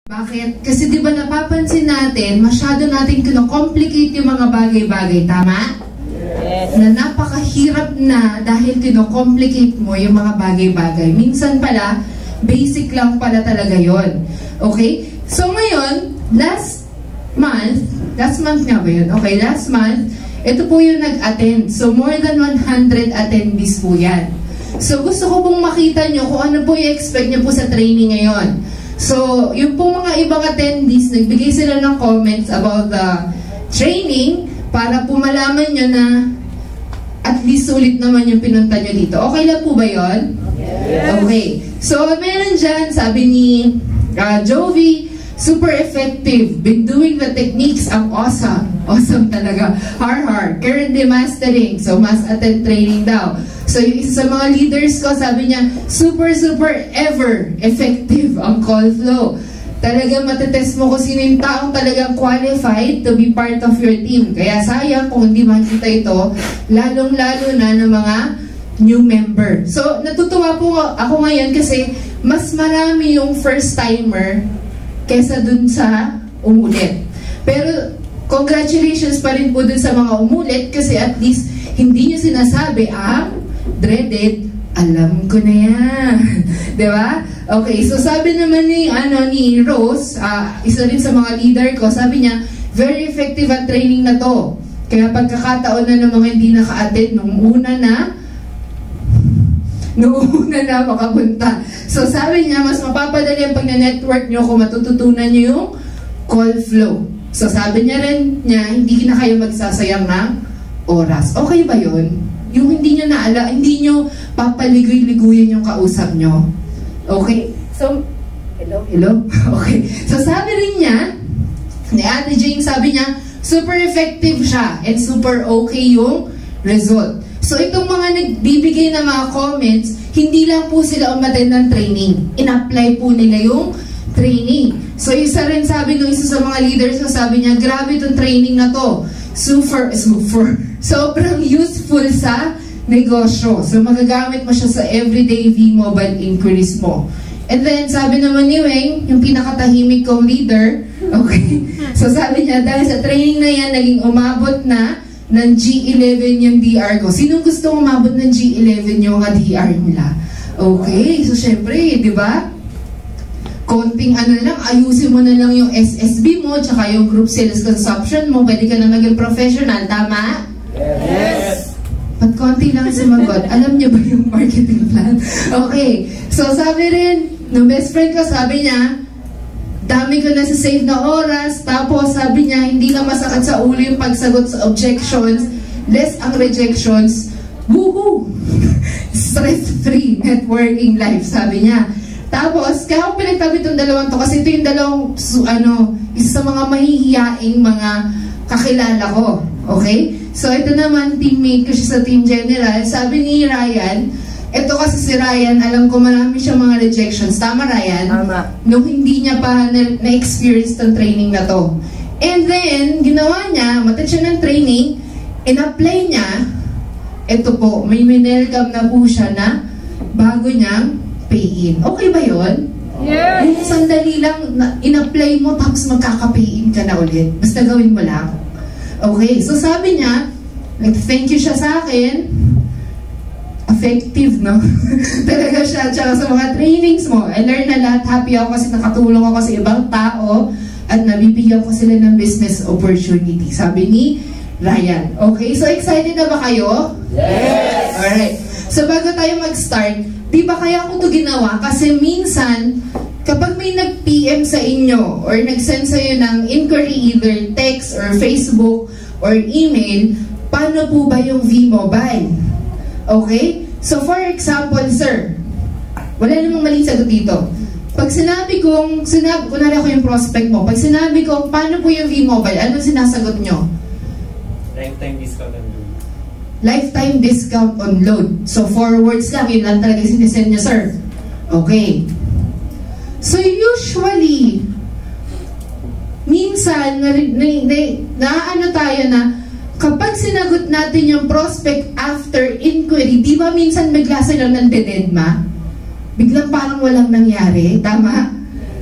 Bakit? Kasi di ba napapansin natin, masyado natin kino-complicate yung mga bagay-bagay, tama? Yes. Na napakahirap na dahil kino-complicate mo yung mga bagay-bagay. Minsan pala, basic lang pala talaga yon. Okay? So ngayon, last month nga ba yun? Okay, last month, ito po yung nag-attend. So more than 100 attendees po yan. So gusto ko pong makita nyo kung ano po yung expect nyo po sa training ngayon. So, yung pong mga ibang attendees, nagbigay sila ng comments about the training para po malaman nyo na at least sulit naman yung pinunta nyo dito. Okay lang po ba yun? Yes. Okay. So, meron dyan, sabi ni Jovi, super effective. Been doing the techniques. Ang awesome. Awesome talaga. Hard. Currently mastering. So, must attend training daw. So, yung isa sa mga leaders ko, sabi niya, super ever effective ang call flow. Talagang matetest mo kung sino yung taong talagang qualified to be part of your team. Kaya sayang kung hindi makikita ito, lalong-lalo na ng mga new member. So, natutuwa po ako ngayon kasi mas marami yung first-timer kesa dun sa umulit. Pero, congratulations pa rin po dun sa mga umulit kasi at least hindi nyo sinasabi dreaded, alam ko na yan. Diba? Okay, so sabi naman ni Rose, isa rin sa mga leader ko, sabi niya, very effective at training na to. Kaya pagkakataon na ng mga hindi naka-attend, nung una na makapunta. So sabi niya, mas mapapadali ang pag-network nyo kung matututunan nyo yung call flow. So sabi niya rin hindi na kayo magsasayang ng oras. Okay ba yun? Yung hindi nyo hindi nyo papaligoy-ligoyin yung kausap nyo. Okay? So, hello? Okay. So, sabi rin niya, ni Ate Jane, sabi niya, super effective siya and super okay yung result. So, itong mga nagbibigay ng mga comments, hindi lang po sila umattend ng training. In-apply po nila yung training. So, isa rin sabi ng isa sa mga leaders, sabi niya, grabe itong training na to. Sobrang useful sa negosyo. So, magagamit mo siya sa everyday V-Mobile inquiries mo. And then, sabi naman ni Weng, yung pinakatahimik kong leader, okay, so sabi niya, dahil sa training na yan, naging umabot na ng G11 yung DR ko. Sinong gusto umabot ng G11 yung mga DR nila? Okay, so syempre, di ba? Konting lang, ayusin mo na lang yung SSB mo, tsaka yung group sales consumption mo, pwede ka na maging professional, tama? Yes! Ba't konti lang sumagot? Alam niyo ba yung marketing plan? Okay, so sabi rin, ng best friend ko, sabi niya, dami ko na sa save na oras, tapos sabi niya, hindi na masakit sa ulo yung pagsagot sa objections, less ang rejections, woohoo! Stress-free networking life, sabi niya. Tapos, kaya ako pinagtabi itong dalawang to kasi ito yung dalawang, isa sa mga mahihiyaing mga kakilala ko. Okay? So, ito naman, teammate ko siya sa Team General. Sabi ni Ryan, ito kasi si Ryan, alam ko marami siyang mga rejections. Tama, Ryan? Tama. Nung hindi niya pa na-experience tong training na to. And then, ginawa niya, matid siya ng training, in-apply niya, ito po, may minelcam na po siya na bago niyang pay-in. Okay ba yun? Yes! Yung sandali lang, in-apply mo, tapos magkaka-pay-in ka na ulit. Basta gawin mo lang. Okay, so sabi niya, thank you siya sa akin. Effective, no? Talaga siya, tsaka sa mga trainings mo. I learn na lahat, happy ako kasi nakatulong ako sa ibang tao at nabibigyan ko sila ng business opportunity. Sabi ni Ryan. Okay, so excited na ba kayo? Yes! Alright. So bago tayo mag-start, di ba kaya ako ito ginawa? Kasi minsan, kapag may nag-PM sa inyo or nag-send sa'yo ng inquiry, either text or Facebook or email, paano po ba yung V-Mobile? Okay? So for example, sir, wala namang maling sagot dito. Pag kunwari ako yung prospect mo, pag sinabi ko, paano po yung V-Mobile, anong sinasagot nyo? Lifetime discount on load. Lifetime discount on load. So, 4 words lang, yun lang talaga sinisend nyo, sir. Okay. So, usually, minsan, naano tayo na, kapag sinagot natin yung prospect after inquiry, di ba minsan bigla sila ng dededma? Biglang parang walang nangyari, tama?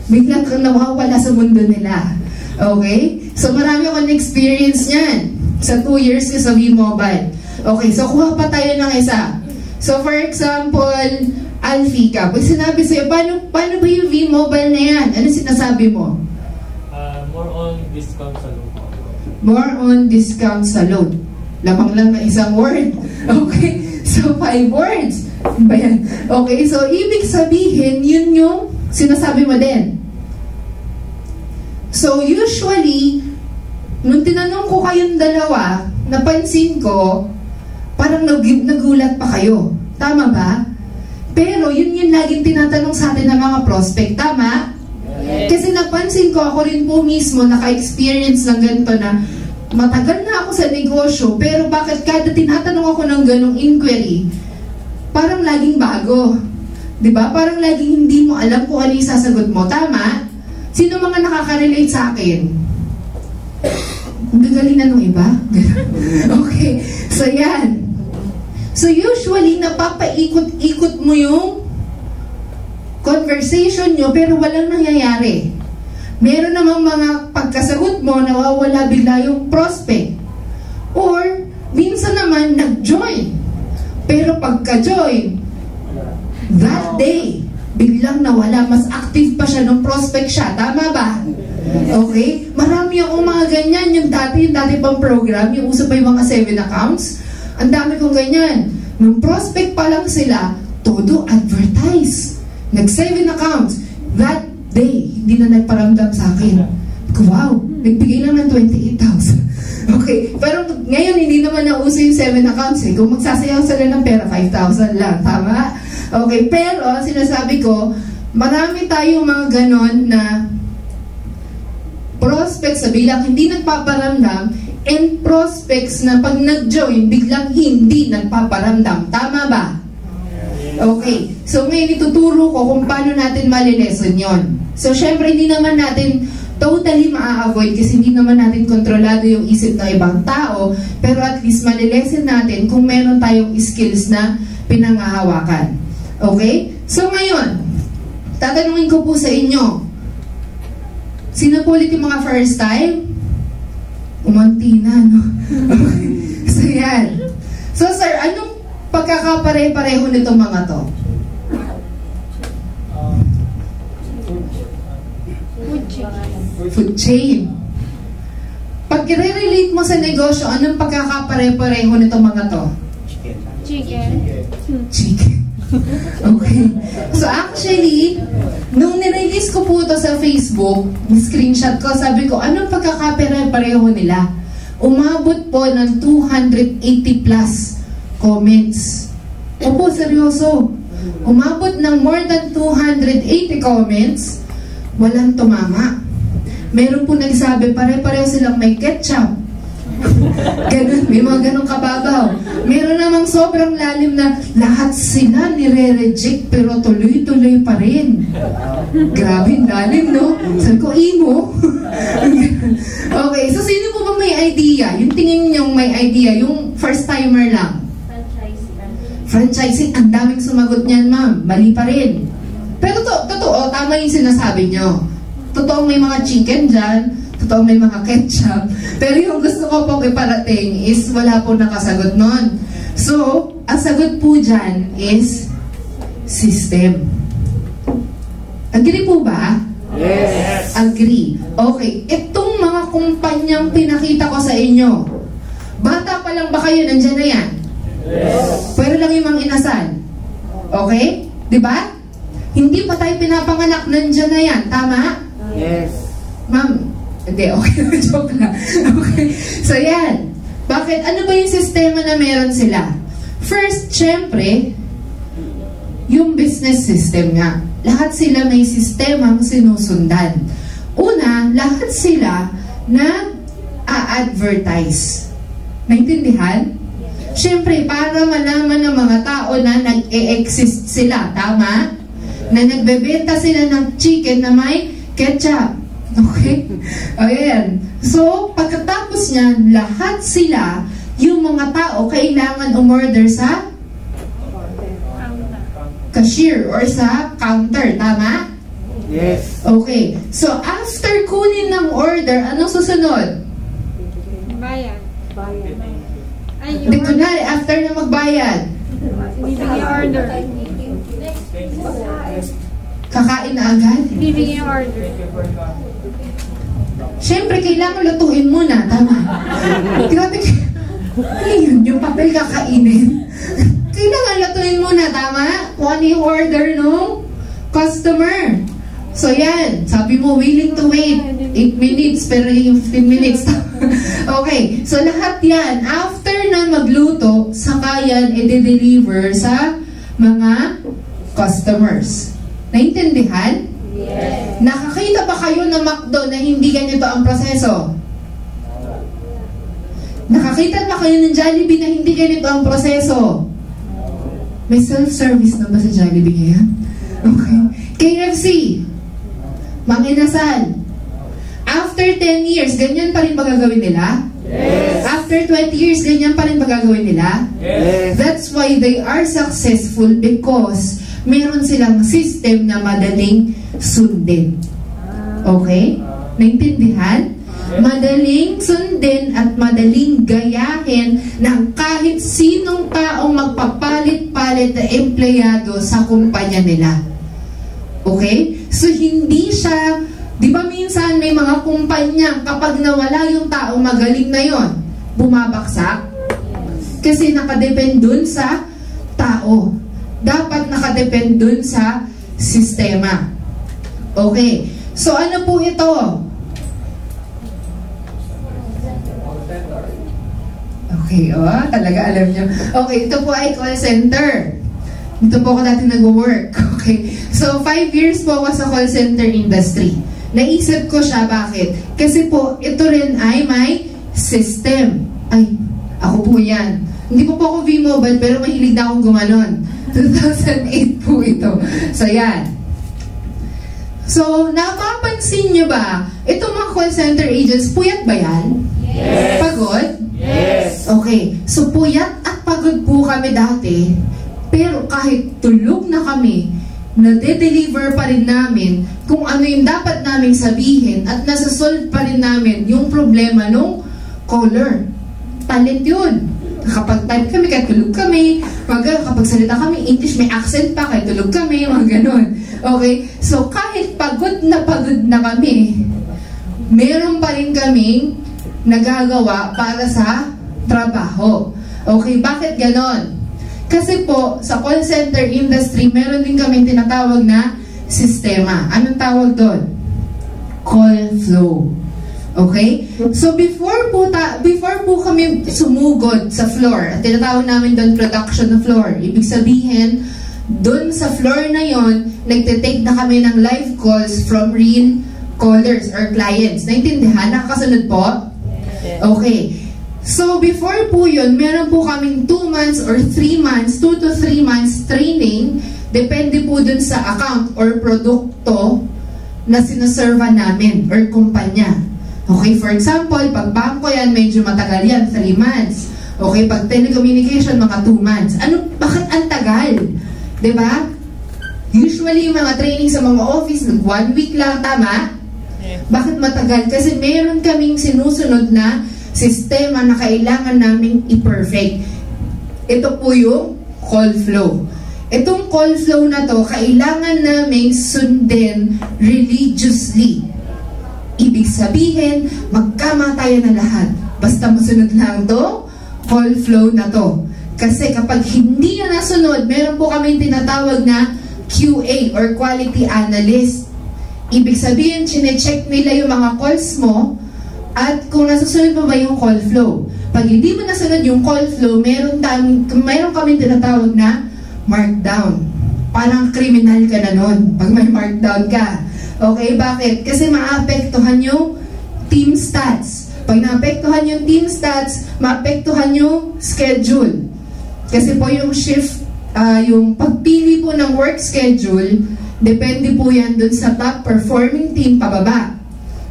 Biglang kang nawawala sa mundo nila. Okay? So marami akong experience niyan sa 2 years ko sa V-Mobile. Okay, so kuha pa tayo ng isa. So for example, Alfika, pag sinabi sa'yo, paano ba yung V-Mobile na yan? Ano sinasabi mo? More on discount sa loan. More on discount sa loan. Lamang lang na isang word. Okay? So 5 words. Ba yan? Okay, so ibig sabihin, yun yung sinasabi mo din. So usually, nung tinanong ko kayong dalawa, napansin ko, parang nagulat pa kayo. Tama ba? Pero yun yung laging tinatanong sa atin ng mga prospect. Tama? Yes. Kasi napansin ko, ako rin po mismo naka-experience ng ganito na matagal na ako sa negosyo, pero bakit kada tinatanong ako ng ganong inquiry, parang laging bago. Diba? Parang laging hindi mo alam kung ano yung sasagot mo. Tama? Sino mga nakaka-relate sa akin? Ang gagaling na nung iba? Okay. So, yan. So, usually, napapaikot-ikot mo yung conversation nyo, pero walang nangyayari. Meron namang mga pagkasagot mo, nawawala bigla yung prospect. Or, minsan naman, nag-join. Pero pagka-join, that day, biglang nawala, mas active pa siya nung prospect siya. Tama ba? Okay? Marami akong mga ganyan. Yung dati pang program, yung uso pa yung mga 7 accounts. Ang dami kong ganyan. Nung prospect pa lang sila, todo advertise. Nag-7 accounts. That day, hindi na nagparamdam sa akin. Wow, nagbigay lang ng 28,000. Okay, pero ngayon hindi naman nauso yung 7 accounts eh. Kung magsasayaw sila ng pera, 5,000 lang. Tama? Okay, pero sinasabi ko, marami tayong mga ganon na prospects sa bilang hindi nagpaparamdam and prospects na pag nag-join, biglang hindi nagpaparamdam. Tama ba? Okay. So ngayon ituturo ko kung paano natin malileson yon. So syempre hindi naman natin totally maa-avoid kasi hindi naman natin kontrolado yung isip ng ibang tao, pero at least malileson natin kung meron tayong skills na pinangahawakan. Okay? So ngayon, tatanungin ko po sa inyo, sino po ulit yung mga first time? Umanti na, no? Okay. So yan. So sir, anong pagkakapare-pareho nitong mga to? Food chain. Pag i-relate mo sa negosyo, anong pagkakapare-pareho nitong mga to? Chicken. Okay. So actually, nung nirelease ko po ito sa Facebook, screenshot ko, sabi ko, anong pagkakapare-pareho nila? Umabot po ng 280 plus comments. Opo, seryoso. Umabot ng more than 280 comments, walang tumama. Meron po nagsabi, pare-pareho silang may ketchup. Ganun, may mga ganun kababaw. Meron namang sobrang lalim na lahat sila nire-reject pero tuloy-tuloy pa rin. Grabe, lalim, no? Sabi ko, imo? Okay, so sino po ba may idea? Yung tingin niyong may idea, yung first timer lang. Franchising, ang daming sumagot niyan, ma'am. Mali pa rin. Pero totoo, tama yung sinasabi niyo. Totoong may mga chicken dyan, totoong may mga ketchup. Pero yung gusto ko pong iparating is wala po nakasagot nun. So, ang sagot po dyan is system. Agree po ba? Yes. Agree. Okay. Itong mga kumpanyang pinakita ko sa inyo, bata pa lang ba kayo, nandyan na yan? Yes. Pero lang yung mga inasal. Okay? Diba? Hindi pa tayo pinapanganak, nandyan na yan. Tama? Yes. Ma'am, hindi, okay. Joke na. Okay. So, yan. Bakit? Ano ba yung sistema na meron sila? First, syempre, yung business system nga. Lahat sila may sistemang sinusundan. Una, lahat sila nag-a-advertise. Naintindihan? Syempre, para malaman ng mga tao na nag-e-exist sila. Tama? Na nagbebenta sila ng chicken na may ketchup. Okay? Ayan. So, pagkatapos niyan, lahat sila, yung mga tao, kailangan umorder sa cashier or sa counter. Tama? Yes. Okay. So, after kunin ng order, anong susunod? Bayad. Ay, Hindi, kunwari, after na magbayad, bibigyan order. kakain na agad? Bibigyan order. Siyempre, kailangan lutuin muna. Tama. Grabe. Ano yun? Yung papel kakainin. Kailangan lutuin muna. Tama? Kung ano yung order nung customer. So, yan. Sabi mo, willing to wait 8 minutes, pero yung 15 minutes. Okay. So, lahat yan. After na magluto, saka yan i-deliver sa mga customers. Naintindihan? Yes. Nakakita ba kayo ng McDo na hindi ganito ang proseso? Nakakita ba kayo ng Jollibee na hindi ganito ang proseso? May self-service na ba sa Jollibee ngayon? Okay. KFC, Mang Inasal, after 10 years, ganyan pa rin ba gagawin nila? Yes. After 20 years, ganyan pa rin ba gagawin nila? Yes. That's why they are successful because meron silang system na madaling sundin. Okay? Naintindihan? Madaling sundin at madaling gayahin ng kahit sinong taong magpapalit-palit na empleyado sa kumpanya nila. Okay? So, hindi siya, di ba minsan may mga kumpanya, kapag nawala yung taong magaling na yon, bumabaksak? Kasi nakadepend dun sa tao. Dapat nakadepend dun sa sistema. Okay. So, ano po ito? Okay, talaga alam nyo. Okay, ito po ay call center. Ito po ako dati nag-work. Okay. So, 5 years po ako sa call center industry. Naisip ko siya, bakit? Kasi po, ito rin ay may system. Ay, ako po yan. Hindi po ako V-Mobile, pero mahilig na akong gumanon. 2008 po ito. So, yan. So, napapansin nyo ba, itong mga call center agents, puyat ba yan? Yes. Pagod? Yes. Okay. So, puyat at pagod po kami dati, pero kahit tulog na kami, nade-deliver pa rin namin kung ano yung dapat naming sabihin at nasa-solve pa rin namin yung problema nung caller. Talent yun. Kapag-type kami, kahit tulog kami, kapag salita kami, English, may accent pa, kahit tulog kami, mga ganun. Okay? So, kahit pagod na kami, meron pa rin kaming nagagawa para sa trabaho. Okay? Bakit ganon? Kasi po, sa call center industry, meron din kami tinatawag na sistema. Anong tawag doon? Call flow. Okay? So, before po kami sumugod sa floor, at tinatawag namin doon production floor. Ibig sabihin, doon sa floor na yon, nagtitake na kami ng live calls from real callers or clients. Naintindihan? Nakakasunod po? Okay. So, before po yun, meron po kaming 2 months or 3 months, 2 to 3 months training, depende po dun sa account or produkto na sinaserva namin or kumpanya. Okay, for example, pag bangko yan, medyo matagal yan, 3 months. Okay, pag telecommunication, mga 2 months. Bakit ang tagal? Diba? Usually, yung mga training sa mga office, 1 week lang, tama? Bakit matagal? Kasi meron kaming sinusunod na sistema na kailangan naming i-perfect. Ito po yung call flow. Itong call flow na to, kailangan naming sundin religiously. Ibig sabihin, magkamatayan na lahat. Basta masunod lang to, call flow na to. Kasi kapag hindi na nasunod, meron po kami tinatawag na QA or Quality Analyst. Ibig sabihin, chinecheck nila yung mga calls mo at kung nasusunod mo ba yung call flow. Pag hindi mo nasunod yung call flow, meron kami tinatawag na markdown. Parang kriminal ka na nun pag may markdown ka. Okay, bakit? Kasi maapektuhan yung team stats. Pag naapektuhan yung team stats, maapektuhan yung schedule. Kasi po yung shift, yung pagpili po ng work schedule, depende po yan dun sa top performing team pababa.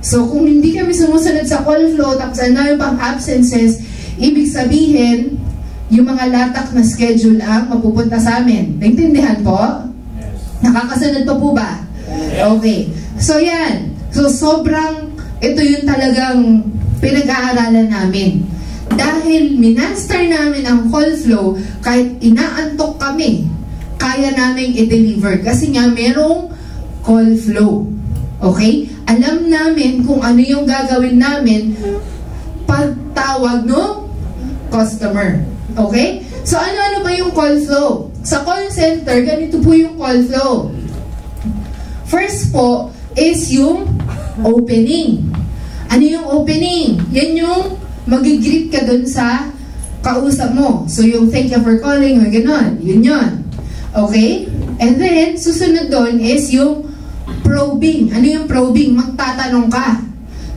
So kung hindi kami sumusunod sa call flow, tapos ano yung pang absences, ibig sabihin, yung mga latak na schedule ang mapupunta sa amin. Naintindihan po? Yes. Nakakasunod pa po ba? Okay. So yan. So sobrang, ito yung talagang pinag-aaralan namin. Dahil minaster namin ang call flow, kahit inaantok kami, kaya namin i-deliver. Kasi nga merong call flow. Okay? Alam namin kung ano yung gagawin namin pagtawag no customer. Okay? So ano-ano ba yung call flow? Sa call center, ganito po yung call flow. First po is yung opening. Ano yung opening? Yan yung mag-greet ka dun sa kausap mo. So yung thank you for calling o gano'n. Yun. Okay? And then, susunod dun is yung probing. Ano yung probing? Magtatanong ka.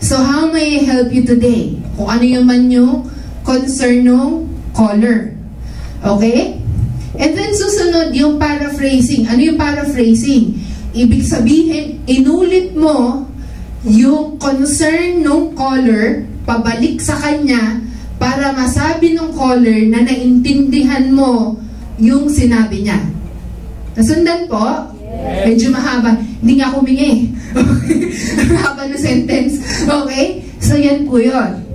So how may I help you today? Kung ano yung man yung concern ng caller. Okay? And then susunod yung paraphrasing. Ano yung paraphrasing? Ibig sabihin, inulit mo yung concern ng caller pabalik sa kanya para masabi ng caller na naintindihan mo yung sinabi niya. Nasundan po? Yes. Medyo mahaba. Hindi nga ako humingi. Mahaba na sentence. Okay? So yan po yun.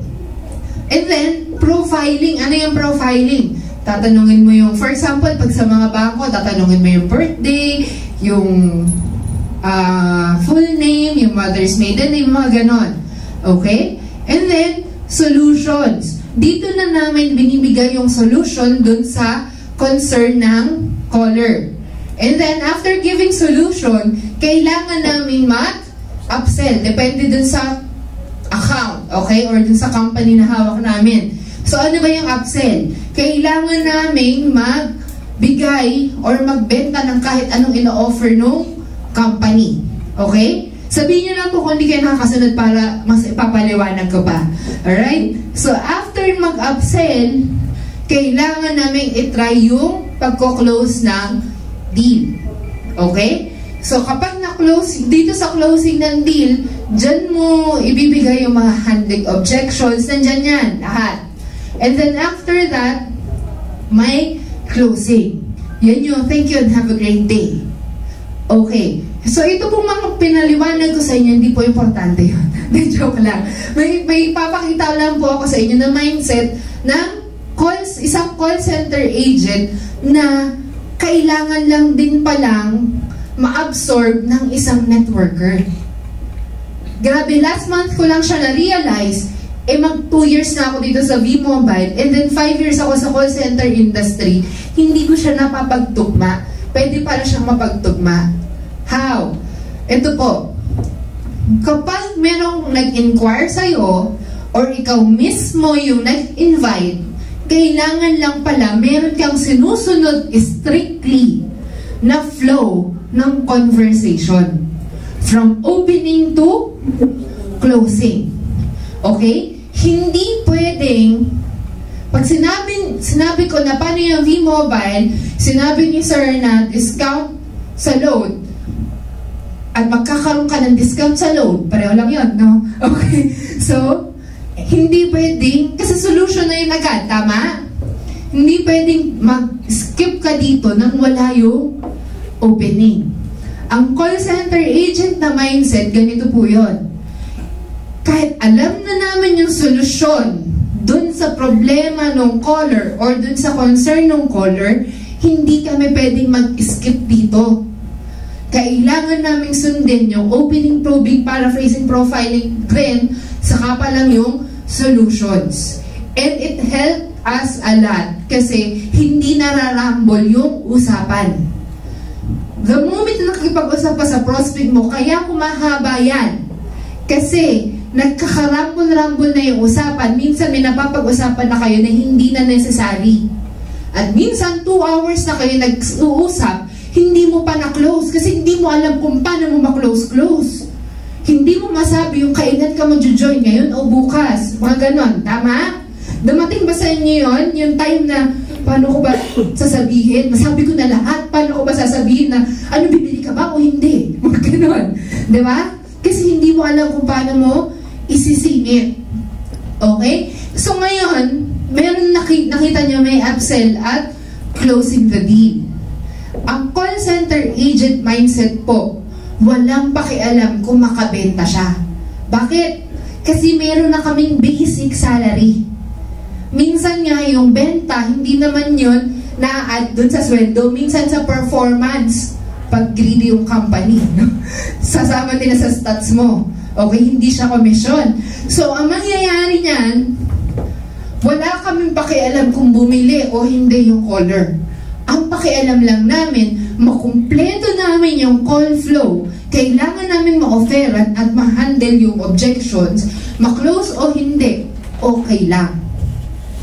And then, profiling. Ano yung profiling? Tatanungin mo yung, for example, pag sa mga bangko, tatanungin mo yung birthday, yung full name, yung mother's maiden name, mga ganon. Okay? And then, solutions. Dito na namin binibigay yung solution dun sa concern ng caller. And then, after giving solution, kailangan namin mag-upsell. Depende dun sa account, okay? Or dun sa company na hawak namin. So, ano ba yung upsell? Kailangan namin magbigay or magbenta ng kahit anong ino-offer nung company. Okay? Sabihin nyo lang po kung hindi kayo nakakasunod para mas ipapaliwanag ko pa. Alright? So, after mag-upsell, kailangan namin itry yung pagko-close ng deal. Okay? So, kapag na-close, dito sa closing ng deal, dyan mo ibibigay yung mga handling objections. Nandyan yan, lahat. And then after that, may closing. Yan yung thank you and have a great day. Okay. So, ito pong mga pinaliwanag ko sa inyo, hindi po importante yun. Joke lang. May papakita lang po ako sa inyo na mindset ng isang call center agent na kailangan lang din palang ma-absorb ng isang networker. Grabe, last month ko lang siya na-realize, mag 2 years na ako dito sa V-Mobile, and then 5 years ako sa call center industry, hindi ko siya napapagtugma. Pwede pala siyang mapagtugma. How? Ito po, kapag merong nag-inquire sa'yo, or ikaw mismo yung nag-invite, kailangan lang pala meron kang sinusunod strictly na flow ng conversation. From opening to closing. Okay? Hindi pwedeng, pag sinabi ko na paano yung V-Mobile, sinabi ni Sir na discount sa load, at magkakaroon ka ng discount sa load, pareho lang yun, no? Okay? So, hindi pwedeng, kasi solution na yun agad, tama? Hindi pwedeng mag-skip ka dito nang wala yung opening. Ang call center agent na mindset, ganito po yun. Kahit alam na namin yung solusyon dun sa problema ng caller or dun sa concern ng caller, hindi kami pwedeng mag-skip dito. Kailangan naming sundin yung opening, probing, paraphrasing, profiling, then saka pa lang yung solutions. And it helped us a lot kasi hindi nararambol yung usapan. The moment na nakikipag-usap pa sa prospect mo, kaya kumahaba yan. Kasi nagkakarambol-rambol na yung usapan. Minsan may napapag-usapan na kayo na hindi na necessary. At minsan 2 hours na kayo nag-uusap, hindi mo pa na-close kasi hindi mo alam kung paano mo ma-close. Hindi mo masabi yung kailan ka mag-join ngayon o bukas. Mga ganon. Tama? Dumating ba sa inyo yun? Yung time na paano ko ba sasabihin? Masabi ko na lahat. Paano ko ba sasabihin na ano, bibili ka ba o hindi? Mga ganon. Diba? Kasi hindi mo alam kung paano mo isisingit. Okay? So ngayon, meron nakita nyo may upsell at closing the deal. Ang call center agent mindset po, walang pakialam kung makabenta siya. Bakit? Kasi meron na kaming basic salary. Minsan nga yung benta, hindi naman yun na-add dun sa sweldo. Minsan sa performance, pag greedy yung company, no? Sasama nila sa stats mo. Okay, hindi siya komisyon. So, ang mangyayari niyan, wala kaming pakialam kung bumili o hindi yung caller. Ang pakialam lang namin, makumpleto namin yung call flow. Kailangan namin ma-offeran at ma-handle yung objections, ma-close o hindi, okay lang.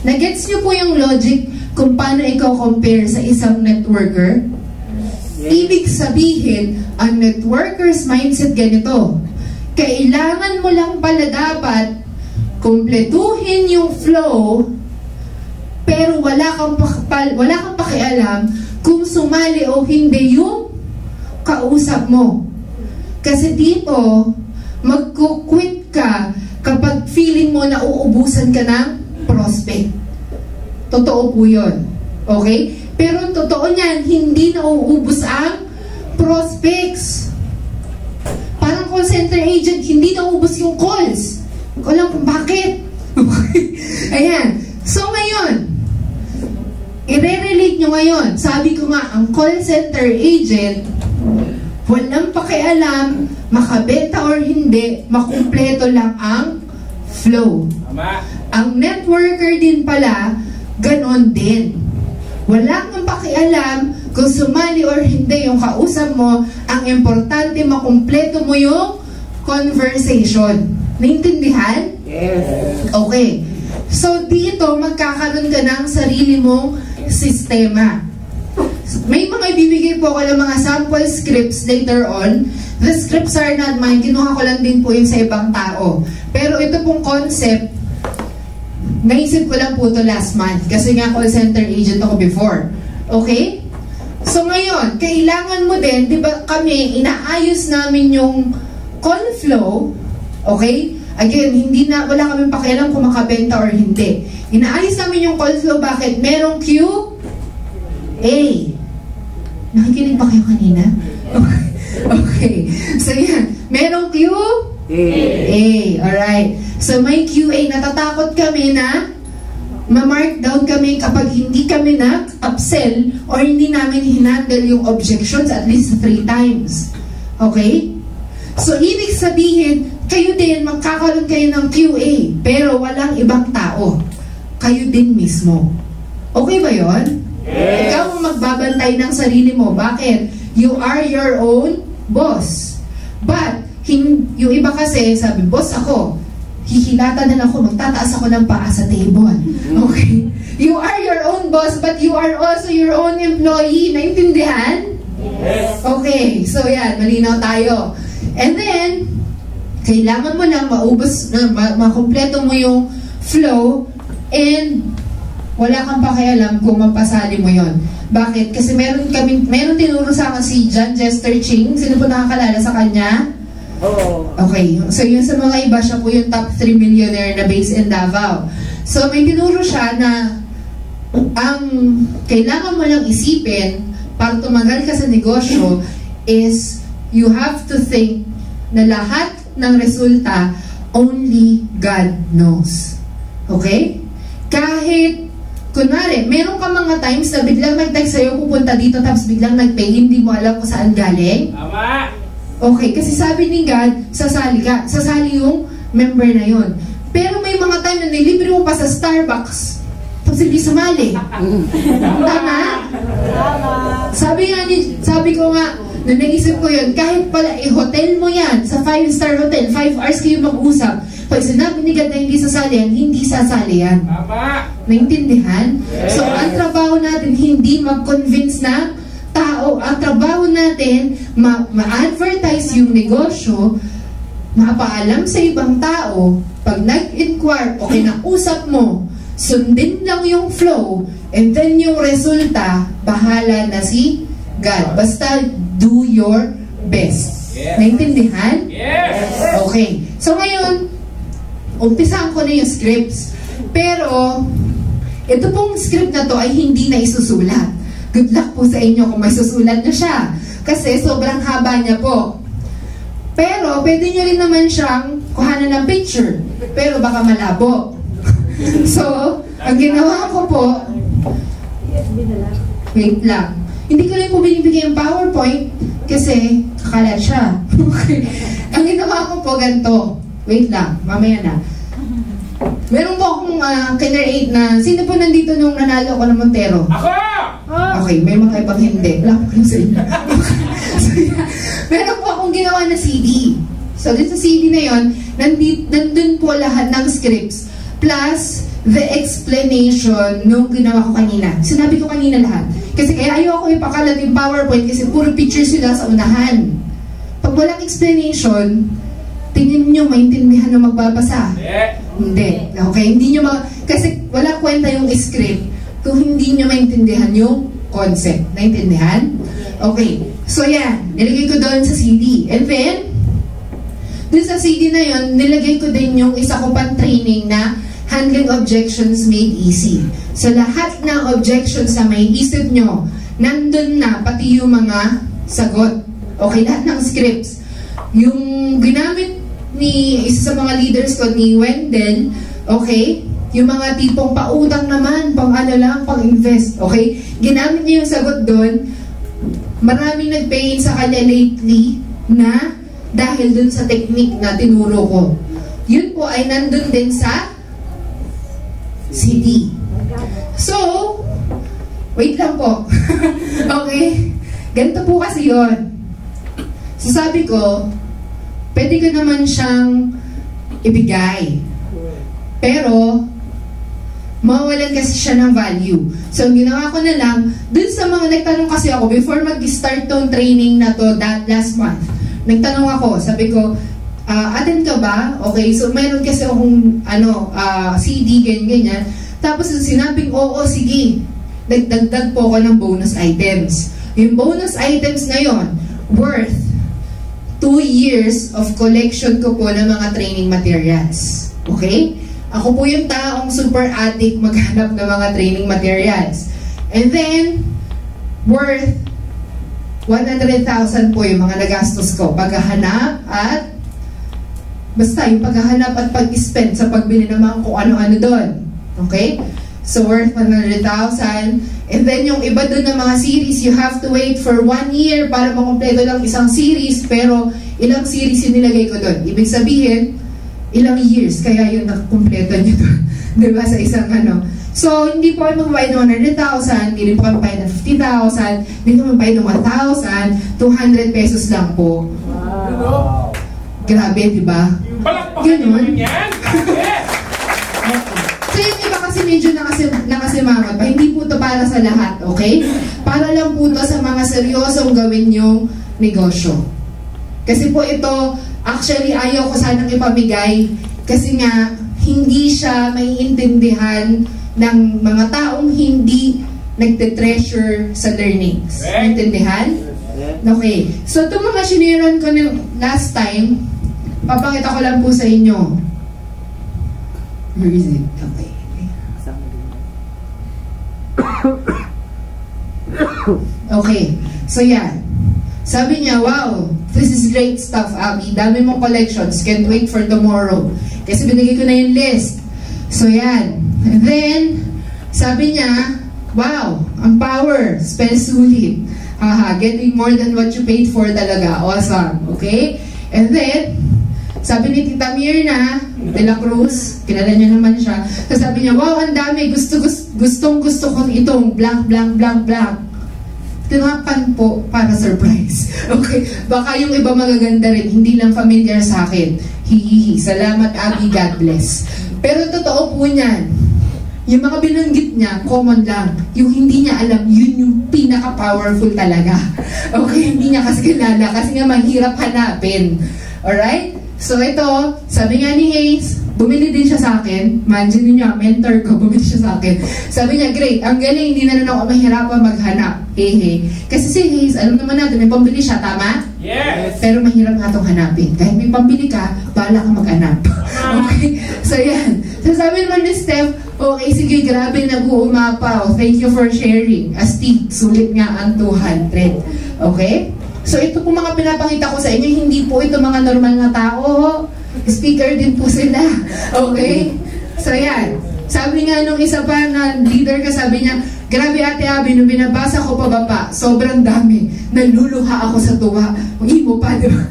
Nagets niyo po yung logic kung paano ikaw compare sa isang networker? Ibig sabihin, ang networker's mindset ganito. Kailangan mo lang pala dapat kumpletuhin yung flow, pero wala kang pakialam kung sumali o hindi yung kausap mo. Kasi dito, magkukwit ka kapag feeling mo na uubusan ka ng prospect. Totoo po yun. Okay? Pero totoo niyan, hindi nauubos ang prospects. Parang call center agent, hindi nauubos yung calls. Ko lang kung bakit. Okay? Ayan. So ngayon, i-relate nyo ngayon. Sabi ko nga, ang call center agent, walang pakialam, makabenta or hindi, makumpleto lang ang flow. Ang networker din pala, ganon din. Wala kang pakialam kung sumali or hindi yung kausap mo. Ang importante, makumpleto mo yung conversation. Naintindihan? Yes. Okay. So, dito, magkakaroon ka ng sarili mong sistema. May mga ibibigay po ako ng mga sample scripts later on. The scripts are not mine. Kinuha ko lang din po yung sa ibang tao. Pero ito pong concept, naisip ko lang po ito last month. Kasi nga call center agent ako before. Okay? So ngayon, kailangan mo din, di ba kami, inaayos namin yung call flow. Okay? Again, wala kaming pakialam kung makabenta or hindi. Inaayos namin yung call flow. Bakit? Merong QA. Nakikinig ba kayo kanina? Okay. So yan. Merong QA. Alright. So may QA. Natatakot kami na ma-mark down kami kapag hindi kami na-upsell or hindi namin hinandle yung objections at least 3 times. Okay? So ibig sabihin, kayo din, magkakaroon kayo ng QA, pero walang ibang tao. Kayo din mismo. Okay ba yon? Yes. Ikaw ang magbabantay ng sarili mo. Bakit? You are your own boss. But, yung iba kasi, sabi, boss ako, hihilatan na ako, magtataas ako ng paa sa table. Okay? You are your own boss, but you are also your own employee. Naintindihan? Yes. Okay, so yan, malinaw tayo. And then, kailangan mo lang makumpleto mo yung flow and wala kang pakialam kung mapasali mo yon. Bakit? Kasi meron tinuro sa akin si John Jester Ching. Sino po nakakalala sa kanya? Oo. Okay, so yun sa mga iba, siya po yung top 3 millionaire na based in Davao. So may tinuro siya na ang kailangan mo lang isipin para tumagal ka sa negosyo is you have to think na lahat ng resulta only God knows. Okay? Kahit kunwari, meron ka mga times na biglang nag-text sa'yo, pupunta dito, tapos biglang nag-pay, hindi mo alam kung saan galing. Tama! Okay, kasi sabi ni God, sasali ka. Sasali yung member na yon. Pero may mga time na nilibre mo pa sa Starbucks, tapos hindi sumali. Tama? Sabi ko nga, na naisip ko yun, kahit pala hotel mo yan, sa 5-star hotel, 5 hours kayo mag-usap, pag sinabi ni God na hindi sasali yan, hindi sasali yan. Tama! Naintindihan? So, ang trabaho natin, hindi mag-convince na tao. Ang trabaho natin, ma-advertise yung negosyo, mapaalam sa ibang tao, pag nag-inquire o kinausap mo, sundin lang yung flow, and then yung resulta, bahala na si God. Basta do your best. Yes. Naintindihan? Yes! Okay. So ngayon, umpisaan ko na yung scripts. Pero, ito pong script na to ay hindi na isusulat. Good luck po sa inyo kung may susulat na siya. Kasi sobrang haba niya po. Pero, pwede nyo rin naman siyang kuhanan ng picture. Pero baka malabo. So, ang ginawa ko po, wait lang. Hindi ko rin po binibigay yung PowerPoint kasi kakalat siya. Okay. Ang ginawa ko po ganito. Wait lang, mamaya na. Meron po akong kinreate na, sino po nandito nung nanalo ko ng Montero? Ako! Okay, may mga ibang hindi. Wala ko sa inyo. So, yeah. Meron po akong ginawa na CD. So, dito sa CD na yon, nandun po lahat ng scripts plus the explanation nung ginawa ko kanina. Sinabi ko kanina lahat. Kasi kaya ayaw ako ipakalat yung PowerPoint kasi puro pictures sila sa unahan. Pag walang explanation, tingin nyo maintindihan na magbabasa. Hindi. Okay? Hindi nyo kasi wala kwenta yung script kung hindi nyo maintindihan yung concept. Naintindihan? Okay. So yan. Nilagay ko doon sa CD. And then, doon sa CD na yon, nilagay ko din yung isa ko pang training na handling objections made easy. So lahat ng objections na may isip nyo, nandun na pati yung mga sagot. Okay, lahat ng scripts. Yung ginamit ni isa sa mga leaders ko, ni Wendell, okay, yung mga tipong pautang naman, pang ano lang, pang invest, okay, ginamit niya yung sagot doon. Maraming nag-pay sa kanya lately na dahil dun sa technique na tinuro ko. Yun po ay nandun din sa CD. So, wait lang po. Okay? Ganito po kasi yun. So sabi ko, pwede ko naman siyang ibigay. Pero, mawalan kasi siya ng value. So, ang ginawa ko na lang, dun sa mga nagtanong kasi ako, before mag-start tong training na to, that last month, nagtanong ako, sabi ko, attend ka ba? Okay, so mayroon kasi akong CD, ganyan. Tapos sinabing, oo, sige. Nagdagdag po ako ng bonus items. Yung bonus items na yon, worth 2 years of collection ko po ng mga training materials. Okay? Ako po yung taong super addict maghanap ng mga training materials. And then, worth 100,000 po yung mga nagastos ko. Paghahanap at basta yung paghahanap at pag-spend sa pagbili naman kung ano-ano doon. Okay? So, worth 100,000. And then, yung iba doon ng mga series, you have to wait for 1 year para makompleto lang isang series. Pero, ilang series yung nilagay ko doon. Ibig sabihin, ilang years kaya yung nakakompleto nyo doon. Diba? Sa isang ano. So, hindi po kayo magbayad ng 100,000, hindi rin po kayo magbayad ng 50,000, hindi po magbayad ng 1,000, 200 pesos lang po. Wow. Grabe, di ba? Ganun. Yan. So, yung iba kasi medyo nakasimangot pa. Hindi po to para sa lahat, okay? Para lang po to sa mga seryosong gawin yung negosyo. Kasi po ito, actually, ayaw ko sanang ipamigay kasi nga, hindi siya maiintindihan ng mga taong hindi nagte-treasure sa learnings. Naintindihan? Okay. So, itong mga shiniran ko ng last time, papakita ko lang po sa inyo. Where is it? Okay. Okay. So, yan. Sabi niya, wow, this is great stuff, Abby. Dami mong collections. Can't wait for tomorrow. Kasi binigay ko na yung list. So, yan. And then, sabi niya, wow, ang power. Spell sulit. Getting more than what you paid for talaga. Awesome. Okay? And then, sabi ni Tita Mirna de la Cruz, kilala niya naman siya. So, sabi niya, wow, ang dami. Gustong gusto ko itong blank, blank, blank, blank. Tinapan po para surprise. Okay? Baka yung iba magaganda rin, hindi lang familiar sa akin. Hihihi. Salamat, Abby. God bless. Pero totoo po niyan. Yung mga binanggit niya, common lang. Yung hindi niya alam, yun yung pinaka-powerful talaga. Okay? Hindi niya kasi kilala. Kasi nga mahirap hanapin. Alright? So ito, sabi nga ni Hayes, bumili din siya sa akin. Imagine niyo, mentor ko, bumili siya sa akin. Sabi niya, great, ang galing, hindi na rin ako mahirapan maghanap. Hehe. Kasi si Hayes, alam naman natin, may pambili siya, tama? Yes! Pero mahirap nga itong hanapin. Kahit may pambili ka, bahala ka maghanap. Okay? So yan. So sabi naman ni Steph, okay, sige, grabe, nag-uumapaw. Thank you for sharing. Astig, sulit nga ang 200. Okay? So ito po mga pinapakita ko sa inyo, hindi po ito mga normal na tao. Speaker din po sila. Okay? So yan. Sabi nga nung isa pa na leader ka, sabi niya, grabe Ate Abby, nung binabasa ko pababa, sobrang dami. Naluluha ako sa tuwa. Imo pa, di ba?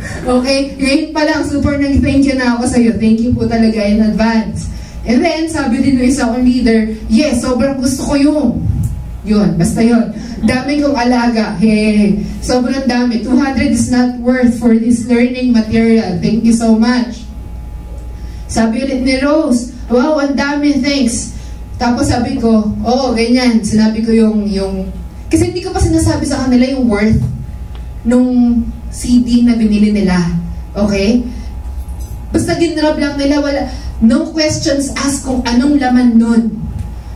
Okay? Ngayon pa lang, super nag-thank you na ako sa'yo. Thank you po talaga in advance. And then, sabi din ng isa kong leader, yes, sobrang gusto ko yung. Yun, basta yun. Dami kong alaga. Hey, sobrang dami. 200 is not worth for this learning material. Thank you so much. Sabi ulit ni Rose, wow, ang dami, thanks. Tapos sabi ko, oo, ganyan. Sinabi ko yung... Kasi hindi ko pa sinasabi sa kanila yung worth nung CD na binili nila. Okay? Basta ginrab lang nila, wala... No questions asked kung anong laman nun.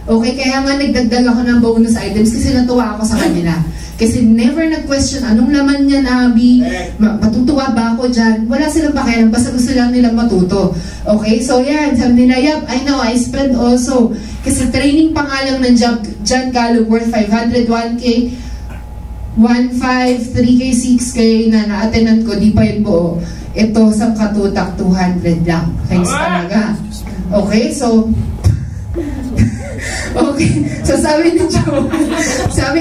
Okay, kaya nga nagdagdag ako ng bonus items kasi natuwa ako sa kanila. Kasi never nag-question anong laman niya, Abby, matutuwa ba ako dyan? Wala silang pakialam, basta gusto lang nilang matuto. Okay, so yan, sabi nila, yep, I know, I spent also. Kasi training pa nga lang ng John Gallup worth 500, 1K, 1.5, 3K, 6K na na-attendan ko, di pa yun buo. Ito, sa katutak, 200 lang. Thanks talaga. Okay, so... Okay, so sabi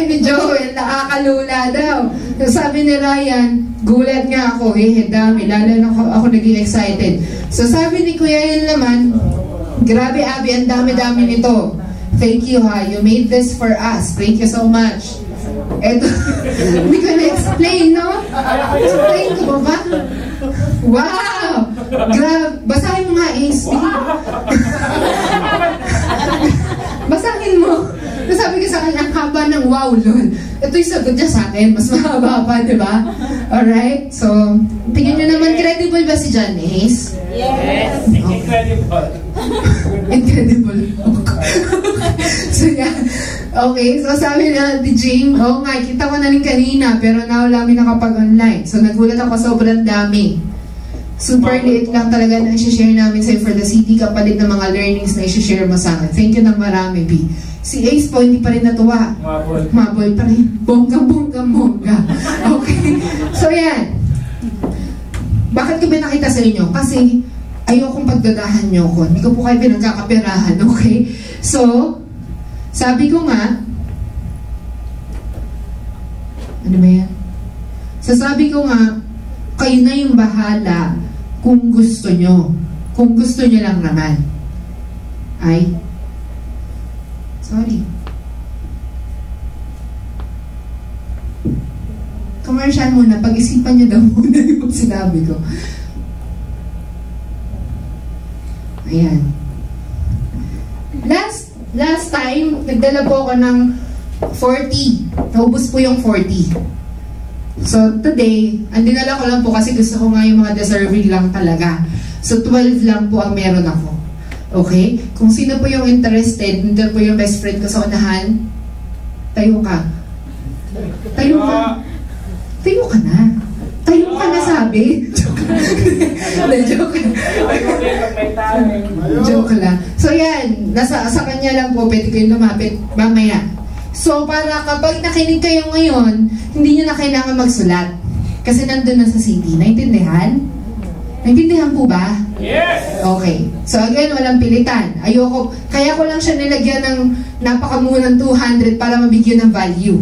ni Joel, nakakalula daw. So sabi ni Ryan, gulat nga ako, dami, lalo na ako naging excited. So sabi ni Kuya Yan naman, grabe Abby, ang dami-dami nito. Thank you ha, you made this for us. Thank you so much. Eto, hindi ko na-explain, no? Explain ko ba? Wow! Basahin mo nga, Ace. Basahin mo. Sabi ko sa kanya, ang haba ng wow, lol. Ito yung sagot niya sa akin. Mas mahaba pa, di ba? Alright? So, tingnan nyo naman, credible ba si John Ace? Yes. Incredible. Incredible. So, yeah. Okay, so sabi na ni Jane, oh nga, kita ko na rin kanina, pero nawala kami nakapag-online. So, nagulat ako, sobrang dami. Super liit lang talaga na i-share namin sa'yo for the city kapalit ng mga learnings na i-share mo sa akin. Thank you ng marami, B. Si Ace po, hindi pa rin natuwa. Mabol pa rin. Bongga. Okay. So, yan. Bakit ko pinakita sa inyo? Kasi, ayokong pagdadahan nyo ko. Hindi ko po kayo pinagkakapirahan, okay? So, sabi ko nga, ano ba yan? So, sabi ko nga, kayo na yung bahala kung gusto nyo. Kung gusto nyo lang naman. Ay, sorry. Commercial muna. Pag-isipan nyo daw muna yung sinabi ko. Ayan. Last time, nagdala po ako ng 40. Naubos po yung 40. So, today, ang dinala ko lang po kasi gusto ko nga yung mga deserving lang talaga. So, 12 lang po ang meron ako. Okay? Kung sino po yung interested, nandun po yung best friend ko sa unahan, tayo ka. Tayo ka. Tayo ka na. Tayo ka na sabi. Joke Joke lang. So, yan. Sa kanya lang po, pwede kayo lumapit mamaya. So, para kapag nakinig kayo ngayon, hindi nyo na kailangan magsulat. Kasi nandun na sa CD. Naintindihan? Naintindihan po ba? Yes! Okay. So, again, walang pilitan. Kaya ko lang siya nilagyan ng napakamunang 200 para mabigyan ng value.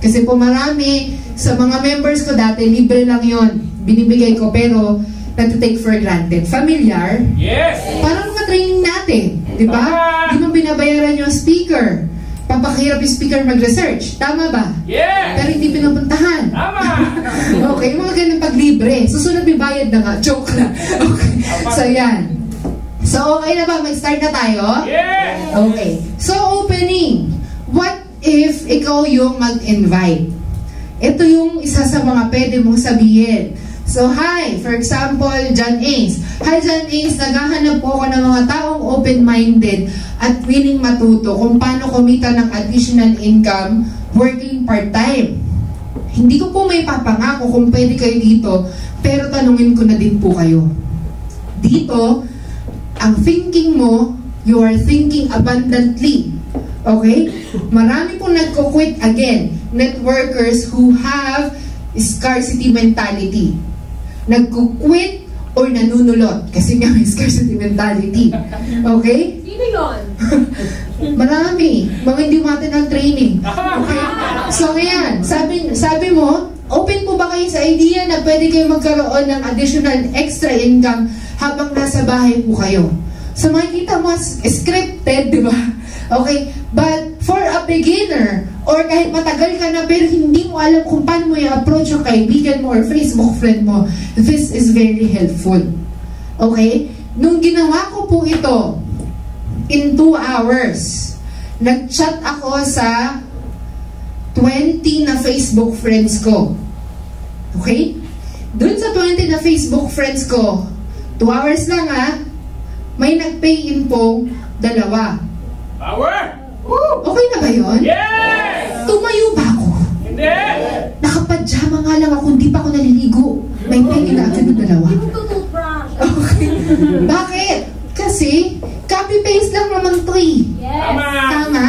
Kasi po marami, sa mga members ko dati, libre lang yon. Binibigay ko, pero natitake for granted. Familiar? Yes! Parang mga training natin. Diba? Di mo binabayaran yung speaker. Papakirap yung speaker mag-research. Tama ba? Yes! Pero hindi pinupuntahan. Tama! Okay, mga ganun pag-libre. Susunod may bayad na nga. Joke lang. Okay. So, yan. So, okay na ba? Mag-start na tayo? Yes! Okay. So, opening. What if ikaw yung mag-invite? Ito yung isa sa mga pwede mong sabihin. So, hi, for example, John Ace. Hi, John Ace, naghahanap po ako ng mga taong open-minded at willing matuto kung paano kumita ng additional income working part-time. Hindi ko po may papangako kung pwede kayo dito, pero tanungin ko na din po kayo. Dito, ang thinking mo, you are thinking abundantly. Okay? Marami pong nagko-quit again. Networkers who have scarcity mentality. Nagkukwit or nanunulot. Kasi nga may scarcity mentality. Okay? Sino yun? Marami. Mga hindi natin ang training. Okay? So, ngayon, sabi mo, open po ba kayo sa idea na pwede kayo magkaroon ng additional extra income habang nasa bahay po kayo? So, makikita mo, scripted, di ba? Okay? But, for a beginner, or kahit matagal ka na pero hindi mo alam kung paano mo i-approach yung kaibigan mo or Facebook friend mo, this is very helpful. Okay? Nung ginawa ko po ito, in 2 hours, nag-chat ako sa 20 na Facebook friends ko. Okay? Doon sa 20 na Facebook friends ko, 2 hours lang may nag-pay in po 2. Power! Okay na ba yun? Yes! Tumayo ba ako? Hindi! Nakapadyama nga lang ako, hindi pa ako naliligo. May pay na agad ng 2. Toothbrush. Okay. Bakit? Kasi, copy-paste lang naman 3. Tama! Tama?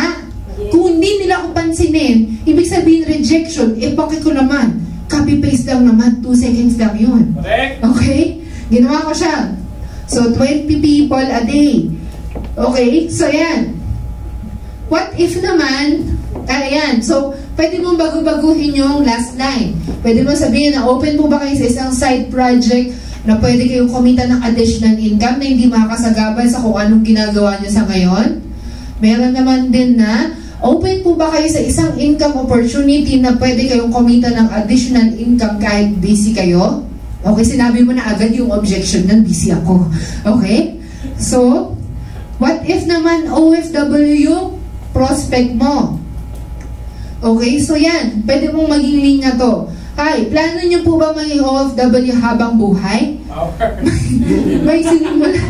Kung hindi nila ako pansinin, ibig sabihin rejection, bakit ko naman? Copy-paste lang naman, 2 seconds lang yun. Correct? Okay? Ginawa ko siya. So, 20 people a day. Okay? So, yan. What if naman, ayan, so, pwede mong bago-baguhin yung last line. Pwede mo sabihin na open po ba kayo sa isang side project na pwede kayong kumita ng additional income na hindi makakasagabal sa kung anong ginagawa nyo sa ngayon? Meron naman din na open po ba kayo sa isang income opportunity na pwede kayong kumita ng additional income kahit busy kayo? Okay, sinabi mo na agad yung objection ng busy ako. Okay? So, what if naman OFW prospect mo? Okay, so yan. Pwede mong maging linya to. Hi, plano nyo po ba maging OFW habang buhay? Power! May sinimulan.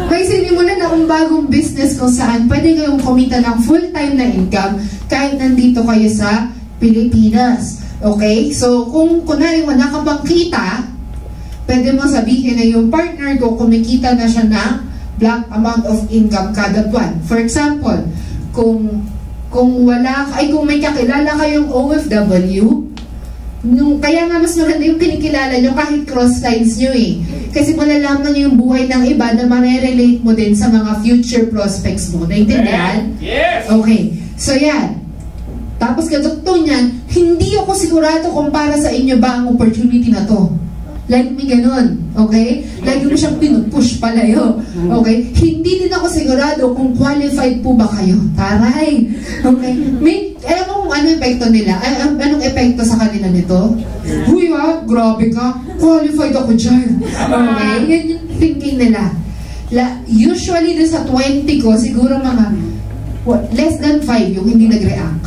May sinimulan na akong bagong business kung saan pwede kayong kumita ng full-time na income kahit nandito kayo sa Pilipinas. Okay? So, kung kunwari wala ka bang kita, pwede mo sabihin na yung partner ko kumikita na siya ng blank amount of income kada buwan. For example, kung may kakilala kayong OFW, kaya nga mas maganda yung kinikilala nyo kahit cross lines nyo Kasi malalaman nyo yung buhay ng iba na ma-relate mo din sa mga future prospects mo. Naintindihan? Yes! Okay. So yan. Tapos kadugtong niyan, hindi ako sigurado kung para sa inyo ba ang opportunity na to. Like me ganun. Okay? Lagi mo siyang pinupush palayo. Okay? Hindi din ako sigurado kung qualified po ba kayo. Taray! Okay? Alam mo kung ano epekto nila? Anong epekto sa kanila nito? Huy grabe ka. Qualified ako dyan. Okay? Yan yung thinking nila. Usually doon sa 20 ko, siguro mga less than 5 yung hindi nag-react.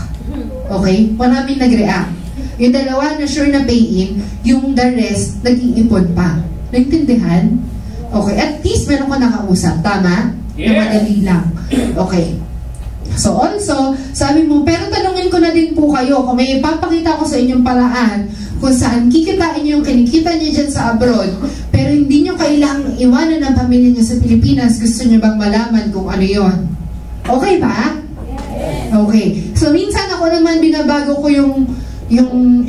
Okay? Maraming nag-react. Yung 2 na sure na pay-in, yung the rest, nag-iipon pa. Naintindihan? Okay. At least meron ko nakausap. Tama? Yes. Na madali lang. Okay. So also, sabi mo, pero tanungin ko na din po kayo kung may ipapakita ko sa inyong paraan kung saan kikitain nyo yung kinikita nyo dyan sa abroad, pero hindi nyo kailangang iwanan ng pamilya nyo sa Pilipinas. Gusto nyo bang malaman kung ano yon? Okay ba? Okay. So minsan ako naman binabago ko yung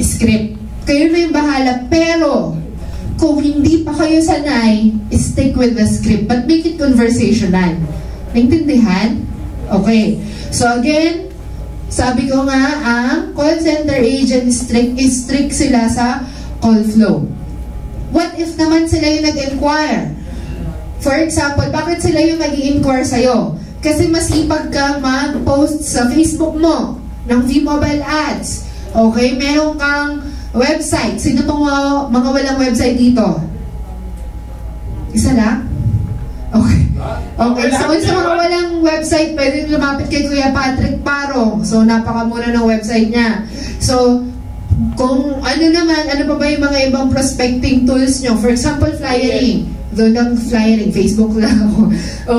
script. Kayo na yung bahala. Pero, kung hindi pa kayo sanay, stick with the script. But make it conversational. Naintindihan? Okay. So again, sabi ko nga, ang call center agent strict sila sa call flow. What if naman sila yung nag-inquire? For example, bakit sila yung nag-i-inquire sa'yo? Kasi masipag kang mag-post sa Facebook mo ng V-Mobile ads. Okay, meron kang website. Sino itong mga walang website dito? Isa lang? Okay. Okay, so sa mga walang website, pwede lumapit kay Kuya Patrick Parong. So, napakamura ng website niya. So, kung ano pa ba yung mga ibang prospecting tools nyo? For example, flyering. Doon ang flyering, Facebook lang ako.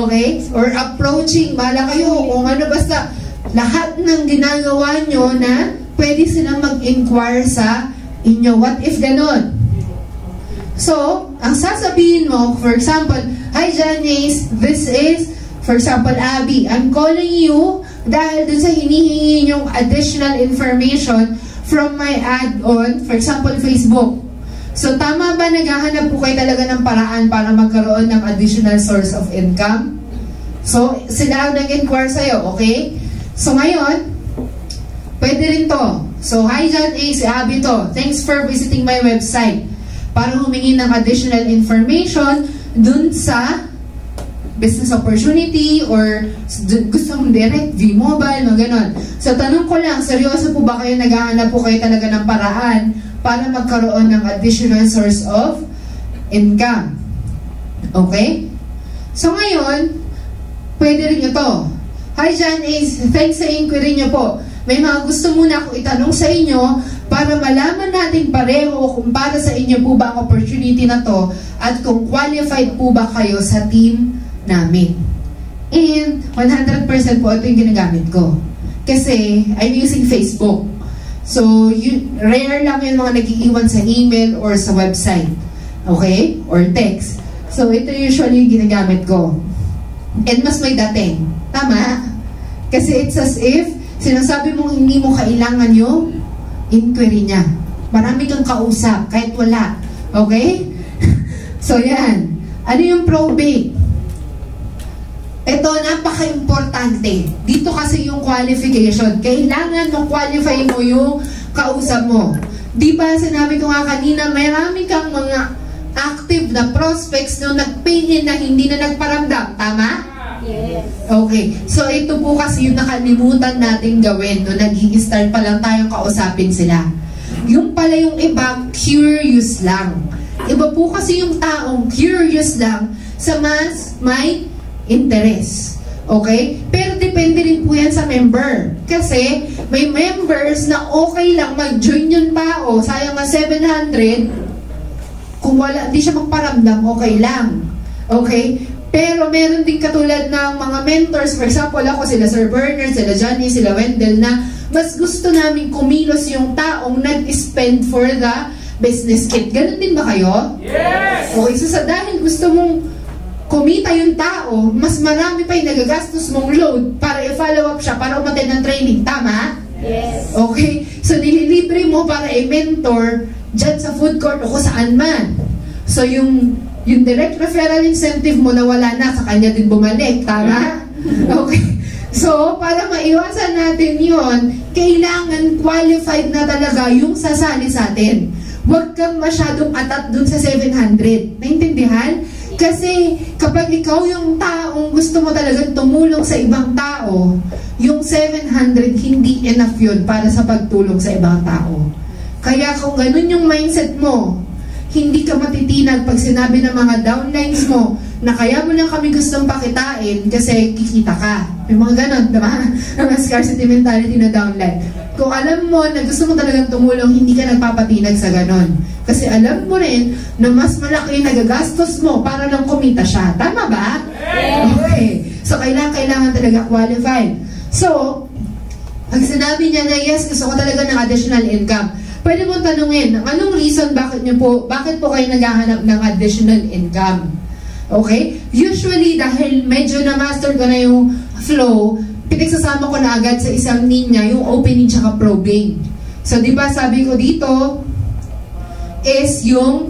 Okay? Or approaching, bahala kayo. Kung ano basta, lahat ng ginagawa nyo na pwede silang mag-inquire sa inyo. What if ganon? So, ang sasabihin mo, for example, hi Janice, this is, for example, Abby, I'm calling you dahil dun sa hinihingi yung additional information from my add-on, for example, Facebook. So, tama ba naghahanap po kayo talaga ng paraan para magkaroon ng additional source of income? So, sila ang nag-inquire sa'yo, okay? So, ngayon, pwede rin to. So, hi John A, si Abby to. Thanks for visiting my website para humingi ng additional information dun sa business opportunity or gusto mong direct, V-Mobile, mga ganon. So, tanong ko lang, seryoso po ba kayo naghahanap po kayo talaga ng paraan para magkaroon ng additional source of income? Okay? So, ngayon, pwede rin ito. Hi, John Ace. Thanks sa inquiry niyo po. May mga gusto muna akong itanong sa inyo para malaman natin pareho kung para sa inyo po ba ang opportunity na to at kung qualified po ba kayo sa team namin. And 100% po ito yung ginagamit ko. Kasi I'm using Facebook. So, rare lang yung mga nag-iiwan sa email or sa website. Okay? Or text. So, ito usually yung ginagamit ko. And mas may dating. Tama? Kasi it's as if sinasabi mong hindi mo kailangan yung inquiry niya. Marami kang kausap, kahit wala. Okay? So, yan. Ano yung probate? Ito, napaka-importante. Dito kasi yung qualification. Kailangan mag-qualify mo yung kausap mo. Di ba, sinabi ko nga kanina, marami kang mga active na prospects na nagpingin na hindi na nagparamdam. Tama? Yes. Okay. So, ito po kasi yung nakalimutan natin gawin no nag-i-start pa lang tayong kausapin sila. Yung pala yung iba, curious lang. Iba po kasi yung taong curious lang sa mas may interest. Okay? Pero depende rin po yan sa member. Kasi may members na okay lang mag-join yung tao. Sayang nga 700. Kung wala, di siya magparamdam, okay lang. Okay? Pero meron din katulad ng mga mentors. For example, ako, sila Sir Bernard, sila Johnny, sila Wendell, na mas gusto namin kumilos yung taong nag-spend for the business kit. Ganun din ba kayo? Yes! Okay, so sa dahil gusto mong kumita yung tao, mas marami pa yung nagagastos mong load para i-follow up siya, para umattend ng training. Tama? Yes. Okay? So, nililibre mo para i-mentor dyan sa food court o kung saan man. So, yung direct referral incentive mo na wala na, sa kanya din bumalik. Tama? Okay. So, para maiwasan natin yon, kailangan qualified na talaga yung sasali sa atin. Huwag kang masyadong atat dun sa 700. Naintindihan? Kasi kapag ikaw yung taong gusto mo talagang tumulong sa ibang tao, yung 700 hindi enough yun para sa pagtulong sa ibang tao. Kaya kung ganun yung mindset mo, hindi ka matitinag pag sinabi ng mga downlines mo na kaya mo lang kami gustong pakitain kasi kikita ka. May mga ganun, diba? Ang scarcity mentality na downline. Kung alam mo na gusto mo talagang tumulong, hindi ka nagpapatinag sa ganun. Kasi alam mo rin na mas malaki yung nagagastos mo para lang kumita siya. Tama ba? Okay. So, kailangan talaga qualified. So, pag sinabi niya na yes, gusto ko talaga ng additional income, pwede mo tanungin, anong reason bakit po kayo naghahanap ng additional income? Okay? Usually, dahil medyo na-master ko na yung flow, pinagsasama ko na agad sa isang linya yung opening tsaka probing. So, di ba sabi ko dito is yung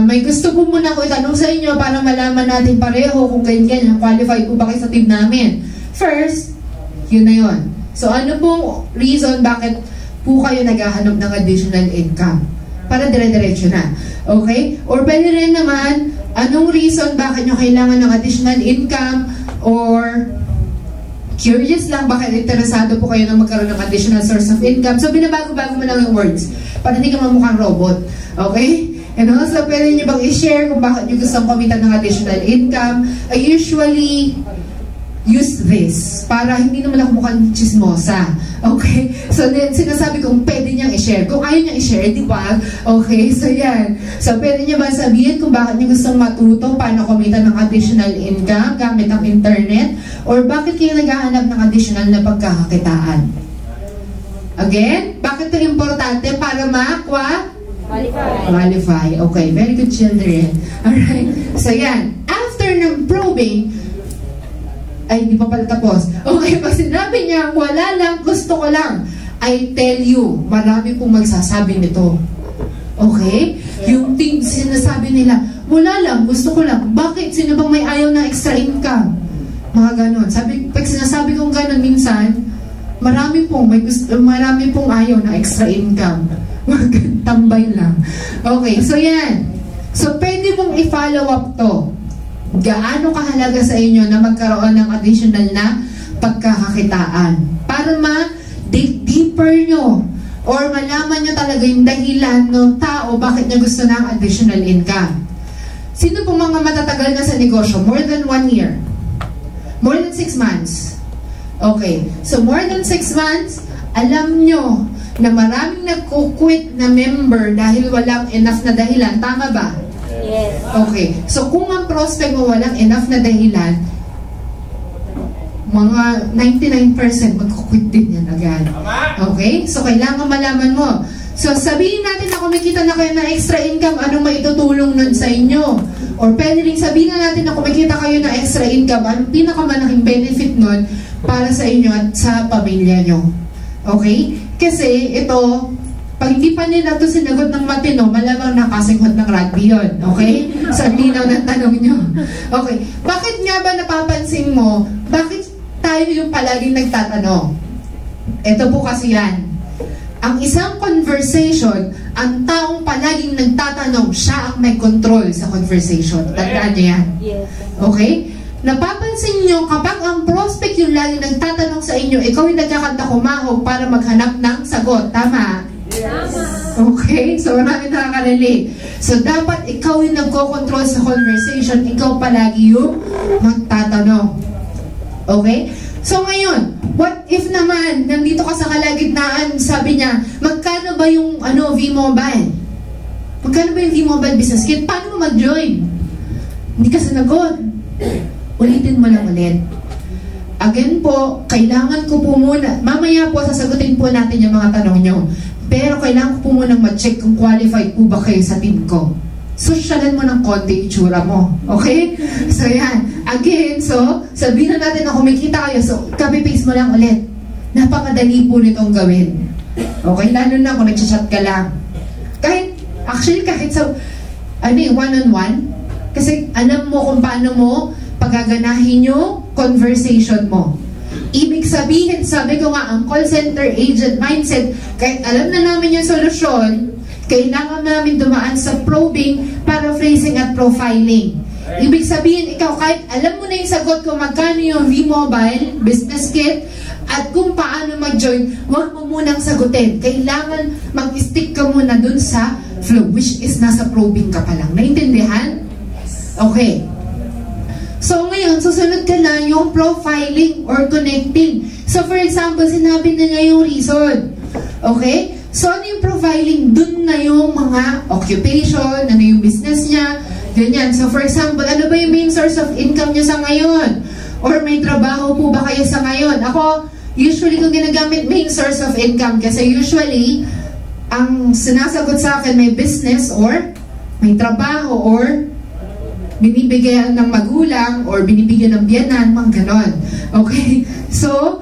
may gusto po muna ko itanong sa inyo para malaman natin pareho kung ganyan, qualified po ba kayo sa team namin. First, yun na yun. So, ano pong reason bakit po kayo naghahanap ng additional income? Para dire-diretso na. Okay? Or pwede rin naman, anong reason bakit nyo kailangan ng additional income? Or curious lang, bakit interesado po kayo na magkaroon ng additional source of income? So, binabago-bago mo lang yung words para hindi ka mamukhang robot. Okay? And also, pwede nyo bang i-share kung bakit nyo gustong kumita ng additional income? I usually use this para hindi naman ako mukhang chismosa. Okay? So, sinasabi kong pwede niyang i-share. Kung ayaw niyang i-share, di ba? Okay? So, yan. So, pwede niya ba sabihin kung bakit niyo gustong matuto paano kumita ng additional income gamit ang internet? Or bakit kayo naghahanap ng additional na pagkakakitaan? Again, bakit ito importante? Para qualify. Okay, very good children. Alright. So, yan. After ng probing, ay, hindi pa pala tapos. Okay, pag sinabi niya, wala lang, gusto ko lang. I tell you, marami pong magsasabi nito. Okay? Yung sinasabi nila, wala lang, gusto ko lang. Bakit? Sino bang may ayaw na extra income? Mga ganon. Pag sinasabi kong ganon minsan, marami pong ayaw na extra income. Tambay lang. Okay, so yan. So, pwede mong i-follow up to. Gaano kahalaga sa inyo na magkaroon ng additional na pagkakakitaan? Para ma-dig deeper nyo or malaman nyo talaga yung dahilan ng tao bakit niya gusto ng additional income. Sino pong mga matatagal na sa negosyo? More than 1 year? More than 6 months? Okay. So, more than 6 months, alam nyo na maraming nagkukwit na member dahil walang enough na dahilan. Tama ba? Yes. Okay. So, kung ang prospect mo walang enough na dahilan, mga 99% magkukwit din yan agad. Okay? So, kailangan malaman mo. So, sabihin natin na kumikita na kayo ng extra income, anong maitutulong nun sa inyo? Or pwede rin sabihin na natin na kumikita kayo ng extra income, anong pinakamalaking benefit nun para sa inyo at sa pamilya nyo? Okay? Kasi ito, pag hindi pa nila ito sinagot ng matino, malamang nakasinghot ng rugby yun. Okay? Sa linaw ng tanong nyo. Okay. Bakit nga ba napapansin mo, bakit tayo yung palaging nagtatanong? Ito po kasi yan. Ang isang conversation, ang taong palaging nagtatanong, siya ang may control sa conversation. Tandaan niyo yan. Yes. Okay? Napapansin nyo, kapag ang prospect yung lagi nagtatanong sa inyo, ikaw yung nagkakanta kumahog para maghanap ng sagot. Tama? Tama. Okay? So, marami nakaka-relate. So, dapat ikaw yung nagko-control sa conversation, ikaw palagi yung magtatanong. Okay? So, ngayon, what if naman, nandito ka sa kalagitnaan, sabi niya, magkano ba yung V-Mobile? Magkano ba yung V-Mobile business kit? Paano mo mag-join? Hindi ka sinagot. Ulitin mo lang ulit. Again po, kailangan ko po muna, mamaya po sasagutin po natin yung mga tanong nyo. Pero kailangan ko po muna ma-check kung qualified po ba kayo sa team ko. Sosyalan mo ng konti itsura mo. Okay? So yan. Again, so, sabihin na natin na kumikita kayo. So, copy-paste mo lang ulit. Napakadali po nitong gawin. Okay? Lalo na kung nag-chat ka lang. Kahit sa, one-on-one, kasi alam mo kung paano mo pagaganahin yung conversation mo. Ibig sabihin, sabi ko nga, ang call center agent mindset, kahit alam na namin yung solusyon, kailangan namin dumaan sa probing, paraphrasing at profiling. Ibig sabihin, ikaw kahit alam mo na yung sagot kung magkano yung V-Mobile, business kit, at kung paano mag-join, huwag mo munang sagutin. Kailangan mag-stick ka muna dun sa flow, which is nasa probing ka pa lang. Naintindihan? Okay. So ngayon, susunod ka na yung profiling or connecting. So for example, sinabi na niya yung reason. Okay? So ano yung profiling? Dun na yung mga occupation, ano yung business niya, ganyan. So for example, ano ba yung main source of income niya sa ngayon? Or may trabaho po ba kayo sa ngayon? Ako, usually kung ginagamit main source of income, kasi usually, ang sinasagot sa akin may business or may trabaho or binibigyan ng magulang or binibigyan ng biyanan, mga ganon. Okay? So,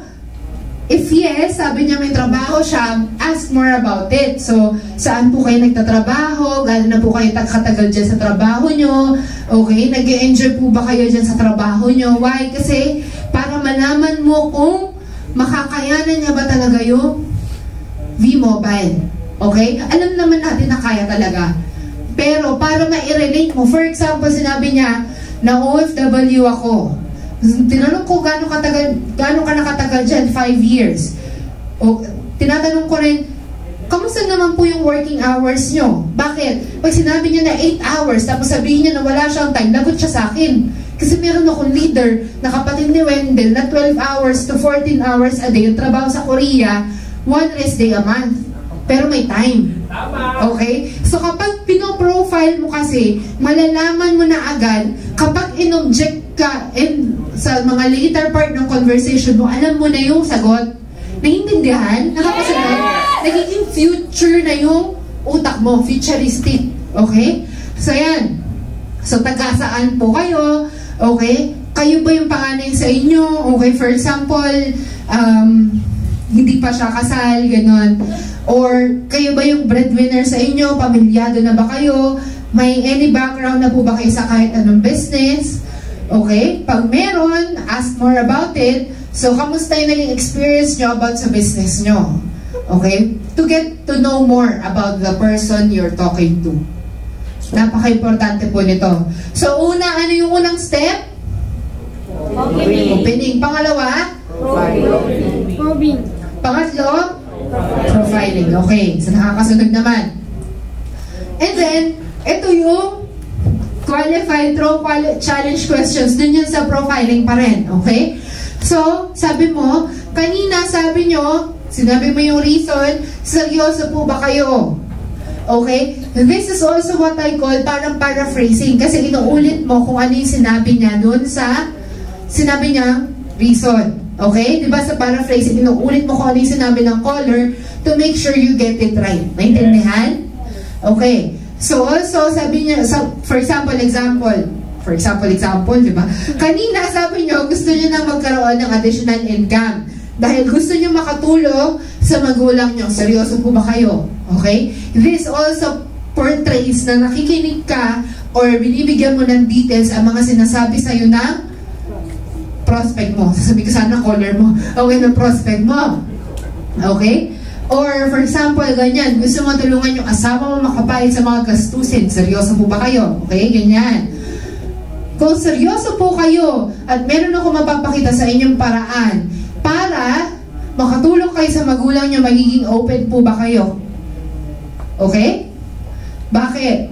if yes, sabi niya may trabaho siya, ask more about it. So, saan po kayo nagtatrabaho? Gano'n na po kayo katagal dyan sa trabaho nyo? Okay? Nag-e-enjoy po ba kayo dyan sa trabaho nyo? Why? Kasi, para malaman mo kung makakayanan niya ba talaga yung V-Mobile. Okay? Alam naman natin na kaya talaga. Pero, para ma-relate mo, for example, sinabi niya, na OFW ako. Tinanong ko gano'n ka nakatagal dyan? 5 years. O, tinatanong ko rin, kamusta naman po yung working hours nyo? Bakit? Pag sinabi niya na 8 hours, tapos sabihin niya na wala siyang time, lagot siya sa akin. Kasi meron akong leader na kapatid ni Wendell na 12 hours to 14 hours a day yung trabaho sa Korea, 1 rest day a month. Pero may time. Okay? So kapag pinoprofile mo kasi, malalaman mo na agad, kapag in-object ka sa mga later part ng conversation mo, alam mo na yung sagot. Naiintindihan? Nakakasunod? Nagiging future na yung utak mo, futuristic. Okay? So yan. So taga-saan po kayo? Okay? Kayo ba yung panganay sa inyo? Okay, for example, hindi pa siya kasal, ganon. Or kayo ba yung breadwinner sa inyo? Pamilyado na ba kayo? May any background na po ba kayo sa kahit anong business? Okay? Pag meron, ask more about it. So, kamusta yung naging experience nyo about sa business nyo? Okay? To get to know more about the person you're talking to. Napaka-importante po nito. So, una, ano yung unang step? Opening. Pangalawa? Probing. Pangatlo? Profiling. Okay. So, nakakasunod naman. And then, ito yung qualified through challenge questions. Dun yun sa profiling pa rin. Okay? So, sabi mo, kanina sabi nyo, sinabi mo yung reason, seryoso po ba kayo? Okay? This is also what I call parang paraphrasing. Kasi inuulit mo kung ano yung sinabi niya dun sa sinabi niya reason. Okay? Diba sa paraphrasing, inuulit mo kung ano yung sinabi ng caller to make sure you get it right. Naintindihan? Okay. So also, sabi niya, for example, diba? Kanina, sabi niyo, gusto niyo na magkaroon ng additional income. Dahil gusto niyo makatulong sa magulang niyo. Seryoso po ba kayo? Okay? This also portrays na nakikinig ka or binibigyan mo ng details ang mga sinasabi sa'yo ng prospect mo. Sasabi ko sana caller mo. Okay, na prospect mo. Okay? Or for example, ganyan, gusto mo tulungan yung asawa mo makapayag sa mga gastusin. Seryoso po ba kayo? Okay, ganyan. Kung seryoso po kayo at meron ako mapapakita sa inyong paraan para makatulong kayo sa magulang nyo, magiging open po ba kayo? Okay? Bakit?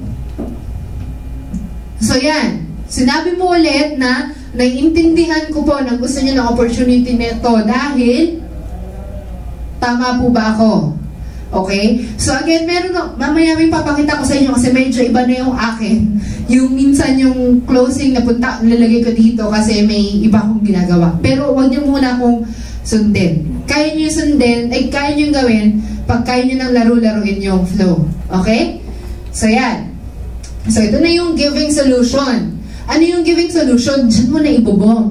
So yan, sinabi mo ulit na naiintindihan ko po na gusto nyo ng opportunity nito dahil tama po ba ako? Okay? So again, mamaya may papakita ko sa inyo kasi medyo iba na yung akin. Yung minsan yung closing na punta, nilalagay ko dito kasi may iba akong ginagawa. Pero huwag niyo muna akong sundin. Kaya niyo sundin, kaya niyo gawin pag kaya niyo nang laro-laruin yung flow. Okay? So yan. So ito na yung giving solution. Ano yung giving solution? Diyan mo na ibubong.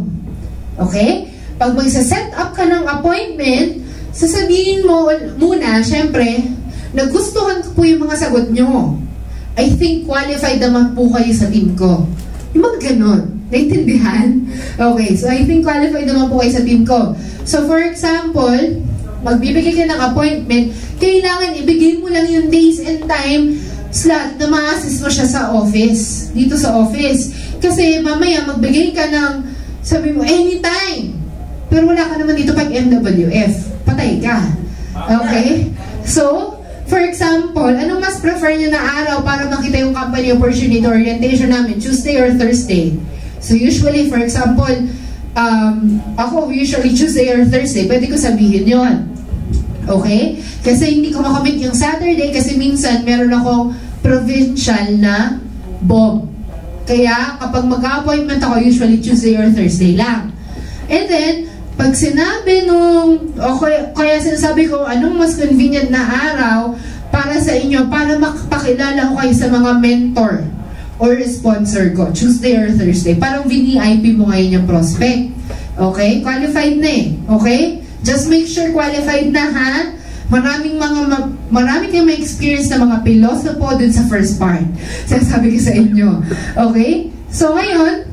Okay? Pag magsa-set up ka ng appointment, sasabihin mo muna, syempre, nagustuhan ko po yung mga sagot nyo. I think qualified naman po kayo sa team ko. Yung mga ganon. Naintindihan? Okay, so I think qualified naman po kayo sa team ko. So for example, magbibigay ka ng appointment, kailangan ibigay mo lang yung days and time slot na ma-assist mo siya sa office. Dito sa office. Kasi mamaya magbigay ka ng, sabi mo, anytime. Pero wala ka naman dito pag MWF. Patay ka. Okay? So, for example, anong mas prefer nyo na araw para makita yung company opportunity orientation namin? Tuesday or Thursday? So, usually, for example, ako usually Tuesday or Thursday. Pwede ko sabihin yon. Okay? Kasi hindi ko makamit yung Saturday kasi minsan meron akong provincial na BOB. Kaya, kapag mag-appointment ako, usually Tuesday or Thursday lang. And then, pag sinabi nung, okay, kaya sinasabi ko, anong mas convenient na araw para sa inyo, para makapakilala ko kayo sa mga mentor or sponsor ko, Tuesday or Thursday. Parang VIP mo ngayon yung prospect. Okay? Qualified na eh. Okay? Just make sure qualified na ha. Marami kayong may experience na mga pilosopo dun sa first part. Sasabi ko sa inyo. Okay? So ngayon,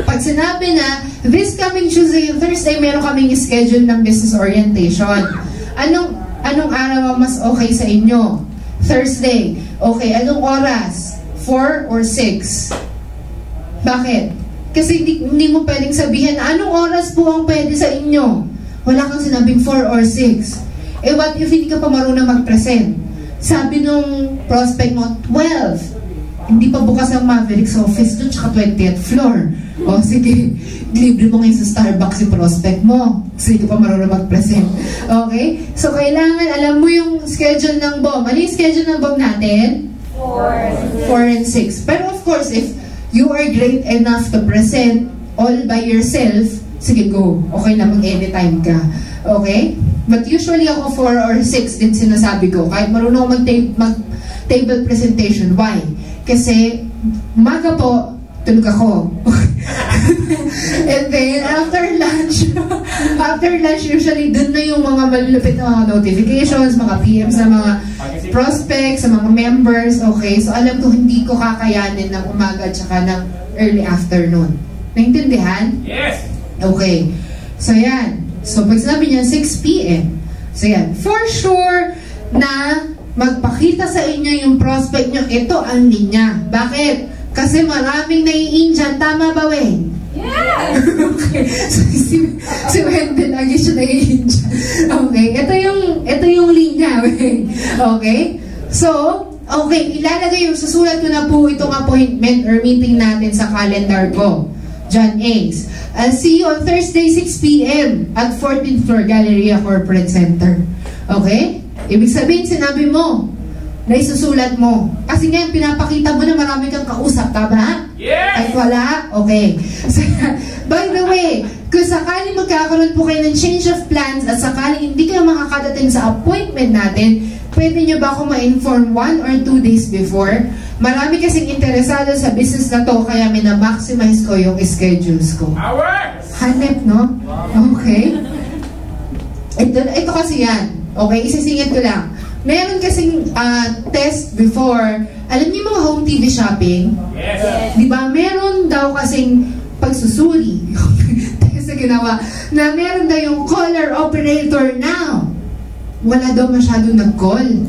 pag sinabi na, this coming Tuesday and Thursday, meron kaming schedule ng business orientation. Anong araw ang mas okay sa inyo? Thursday. Okay, anong oras? 4 or 6? Bakit? Kasi hindi mo pwedeng sabihin, anong oras po ang pwede sa inyo? Wala kang sinabing 4 or 6. Eh, what if hindi ka pa marunong mag-present? Sabi nung prospect mo, 12. Hindi pa bukas ang Mavericks office doon, tsaka 20th floor. O, sige, libre mo ngayon sa Starbucks yung prospect mo. Kasi hindi ka pa marunong mag-present. Okay? So, kailangan alam mo yung schedule ng BOM. Ano yung schedule ng BOM natin? 4 and 6. Pero of course, if you are great enough to present all by yourself, sige, go. Okay na, mag-anytime ka. Okay? But usually ako 4 or 6 din sinasabi ko. Kahit marunong mag-table presentation. Why? Kasi, umaga po, tulog ako. And then, after lunch, usually, dun na yung mga malulupit na mga notifications, mga PM sa mga prospects, sa mga members, okay? So, alam ko, hindi ko kakayanin ng umaga at saka ng early afternoon. Naintindihan? Yes! Okay. So, yan. So, pag sinabi niya, 6 p.m. So, yan. For sure na magpakita sa inyo yung prospect nyo, ito ang linya. Bakit? Kasi maraming nai-injan. Tama ba, Weng? Yes! Okay. So, si Wendell lagi siya nai-injan. Okay. Ito yung linya, Weng. Okay? So, okay. Ilalagay yung susulat ko na po itong appointment or meeting natin sa calendar ko. John Ace. I'll see you on Thursday, 6 p.m. at 14th floor, Galleria Corporate Center. Okay? Ibig sabihin, sinabi mo, na isusulat mo. Kasi ngayon, pinapakita mo na marami kang kausap, tama? Yes! Kahit wala? Okay. So, by the way, kung sakaling magkakaroon po kayo ng change of plans at sakaling hindi kayo makakadating sa appointment natin, pwede nyo ba ako ma-inform 1 or 2 days before? Marami kasing interesado sa business na to, kaya minamaximize ko yung schedules ko. Hours! Hanep, no? Okay. Ito kasi yan. Okay, isisingit ko lang. Meron kasing test before. Alam niyo mga home TV shopping? Yes! Di ba? Meron daw kasing pagsusuri. Test na ginawa. Na meron daw yung caller operator now. Wala daw masyado nag-call.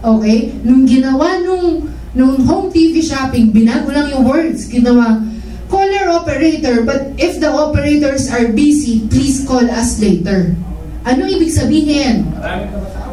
Okay? Nung ginawa nung home TV shopping, binago lang yung words. Ginawa, caller operator, but if the operators are busy, please call us later. Ano ibig sabihin?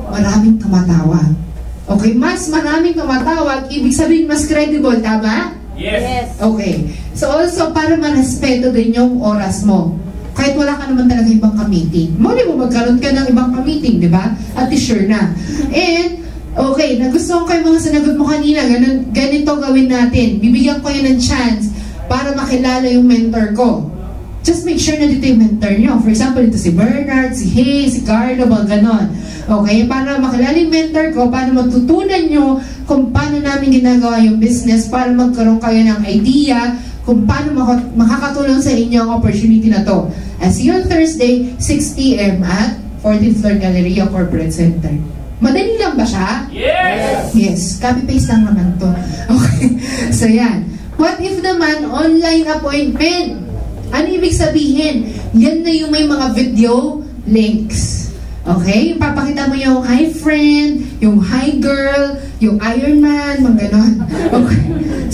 Maraming tumatawag. Okay, mas maraming tumatawag, ibig sabihin mas credible, tama? Yes! Okay. So also, para marespeto din yung oras mo. Kahit wala ka naman talaga ibang ka-meeting. Muli mo magkaroon ka ng ibang ka-meeting, di ba? At sure na. And, okay, nagustuhan ko yung mga sinagot mo kanina, ganito gawin natin. Bibigyan ko yun ng chance para makilala yung mentor ko. Just make sure na dito yung mentor nyo. For example, dito si Bernard, si Hay, si Carlo, mga ganon. Okay, para makilala yung mentor ko, para matutunan nyo kung paano namin ginagawa yung business, para magkaroon kayo ng idea kung paano makakatulong sa inyo ang opportunity na to. I'll see you on Thursday, 6 p.m. at 14th floor Galleria Corporate Center. Madali lang ba siya? Yes! Yes. Copy-paste lang naman to. Okay. So, yan. What if naman online appointment? Ano ibig sabihin? Yan na yung may mga video links. Okay? Yung papakita mo yung hi friend, yung hi girl, yung Iron Man, mga ganon. Okay.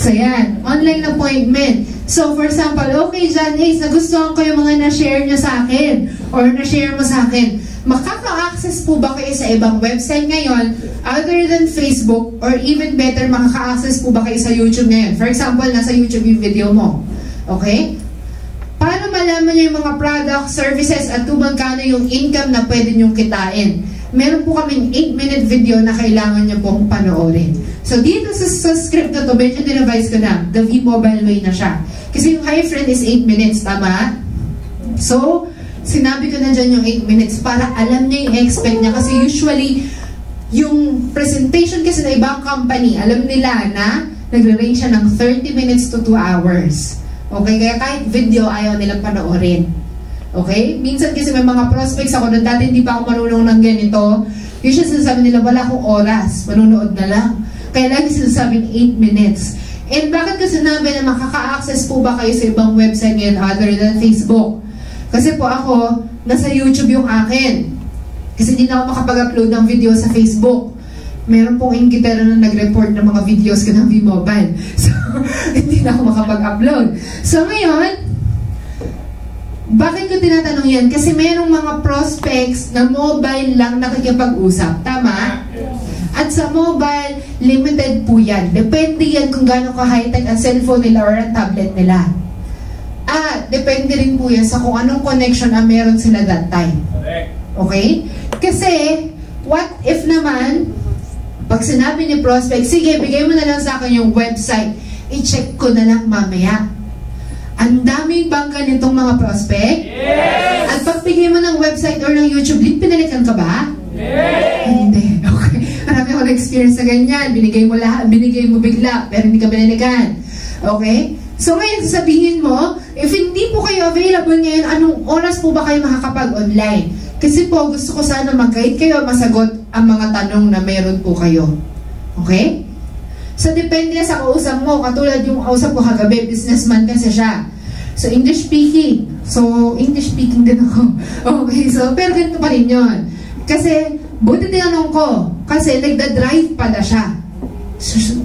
So, yan. Online appointment. So, for example, okay, John Hayes, nagustuhan ko yung mga na-share nyo sa akin or na-share mo sa akin. Makaka-access po ba kayo sa ibang website ngayon other than Facebook, or even better, makaka-access po ba kayo sa YouTube ngayon? For example, nasa YouTube yung video mo. Okay? Para malaman nyo yung mga product, services, at kung magkano yung income na pwede nyong kitain, meron po kaming 8-minute video na kailangan nyo pong panoorin. So, dito sa script na to, medyo nirevise ko na. The V-Mobile way na siya. Kasi yung hi friend is 8 minutes, tama? So, sinabi ko na dyan yung 8 minutes para alam niya yung expect niya. Kasi usually, yung presentation kasi na ibang company, alam nila na nagre-range siya ng 30 minutes to 2 hours. Okay? Kaya kahit video, ayaw nilang panoorin. Okay? Minsan kasi may mga prospects ako na dati hindi pa ako marunong ng ganito. Usually sinasabi nila, wala akong oras. Manunood na lang. Kaya lagi sinasabing 8 minutes. And bakit ko sinabi na makaka-access po ba kayo sa ibang website ngayon other than Facebook? Kasi po ako, nasa YouTube yung akin. Kasi hindi na ako makapag-upload ng video sa Facebook. Meron pong ingitero na nag-report ng mga videos ko ng V-Mobile. So, hindi na ako makapag-upload. So, ngayon, bakit ko tinatanong yan? Kasi merong mga prospects na mobile lang nakikipag-usap. Tama? At sa mobile, limited po yan. Depende yan kung gaano ka-high-tech ang cellphone nila or ang tablet nila. At depende rin po yan sa kung anong connection ang meron sila that time. Okay? Kasi, what if naman, pag sinabi ni prospect, sige, bigay mo na lang sa akin yung website, i-check ko na lang mamaya. Ang daming bang ganitong mga prospect? Yes! At pag bigay mo ng website or ng YouTube link, pinalikan ka ba? Yes! Hindi. Okay. Marami ako na-experience na ganyan. Binigay mo bigla, pero hindi ka binalikan. Okay? So ngayon, sasabihin mo, if available ngayon, anong oras po ba kayo makakapag-online? Kasi po, gusto ko sana mag-guide kayo, masagot ang mga tanong na meron po kayo. Okay? So, depende sa kausap mo. Katulad yung kausap ko kagabi, businessman kasi siya. So, English speaking. So, English speaking din ako. Okay, so, pero ganito pa rin yun. Kasi, buti tinanong ko. Kasi, nagda-drive pala siya.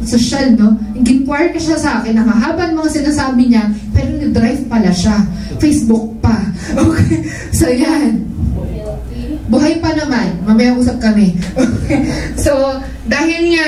Social, no? Ginquire ka siya sa akin, nakahaban mga sinasabi niya, pero nag-drive pala siya. Facebook pa. Okay? So, yan. Buhay pa naman. Mamaya usap kami. Okay? So, dahil nga,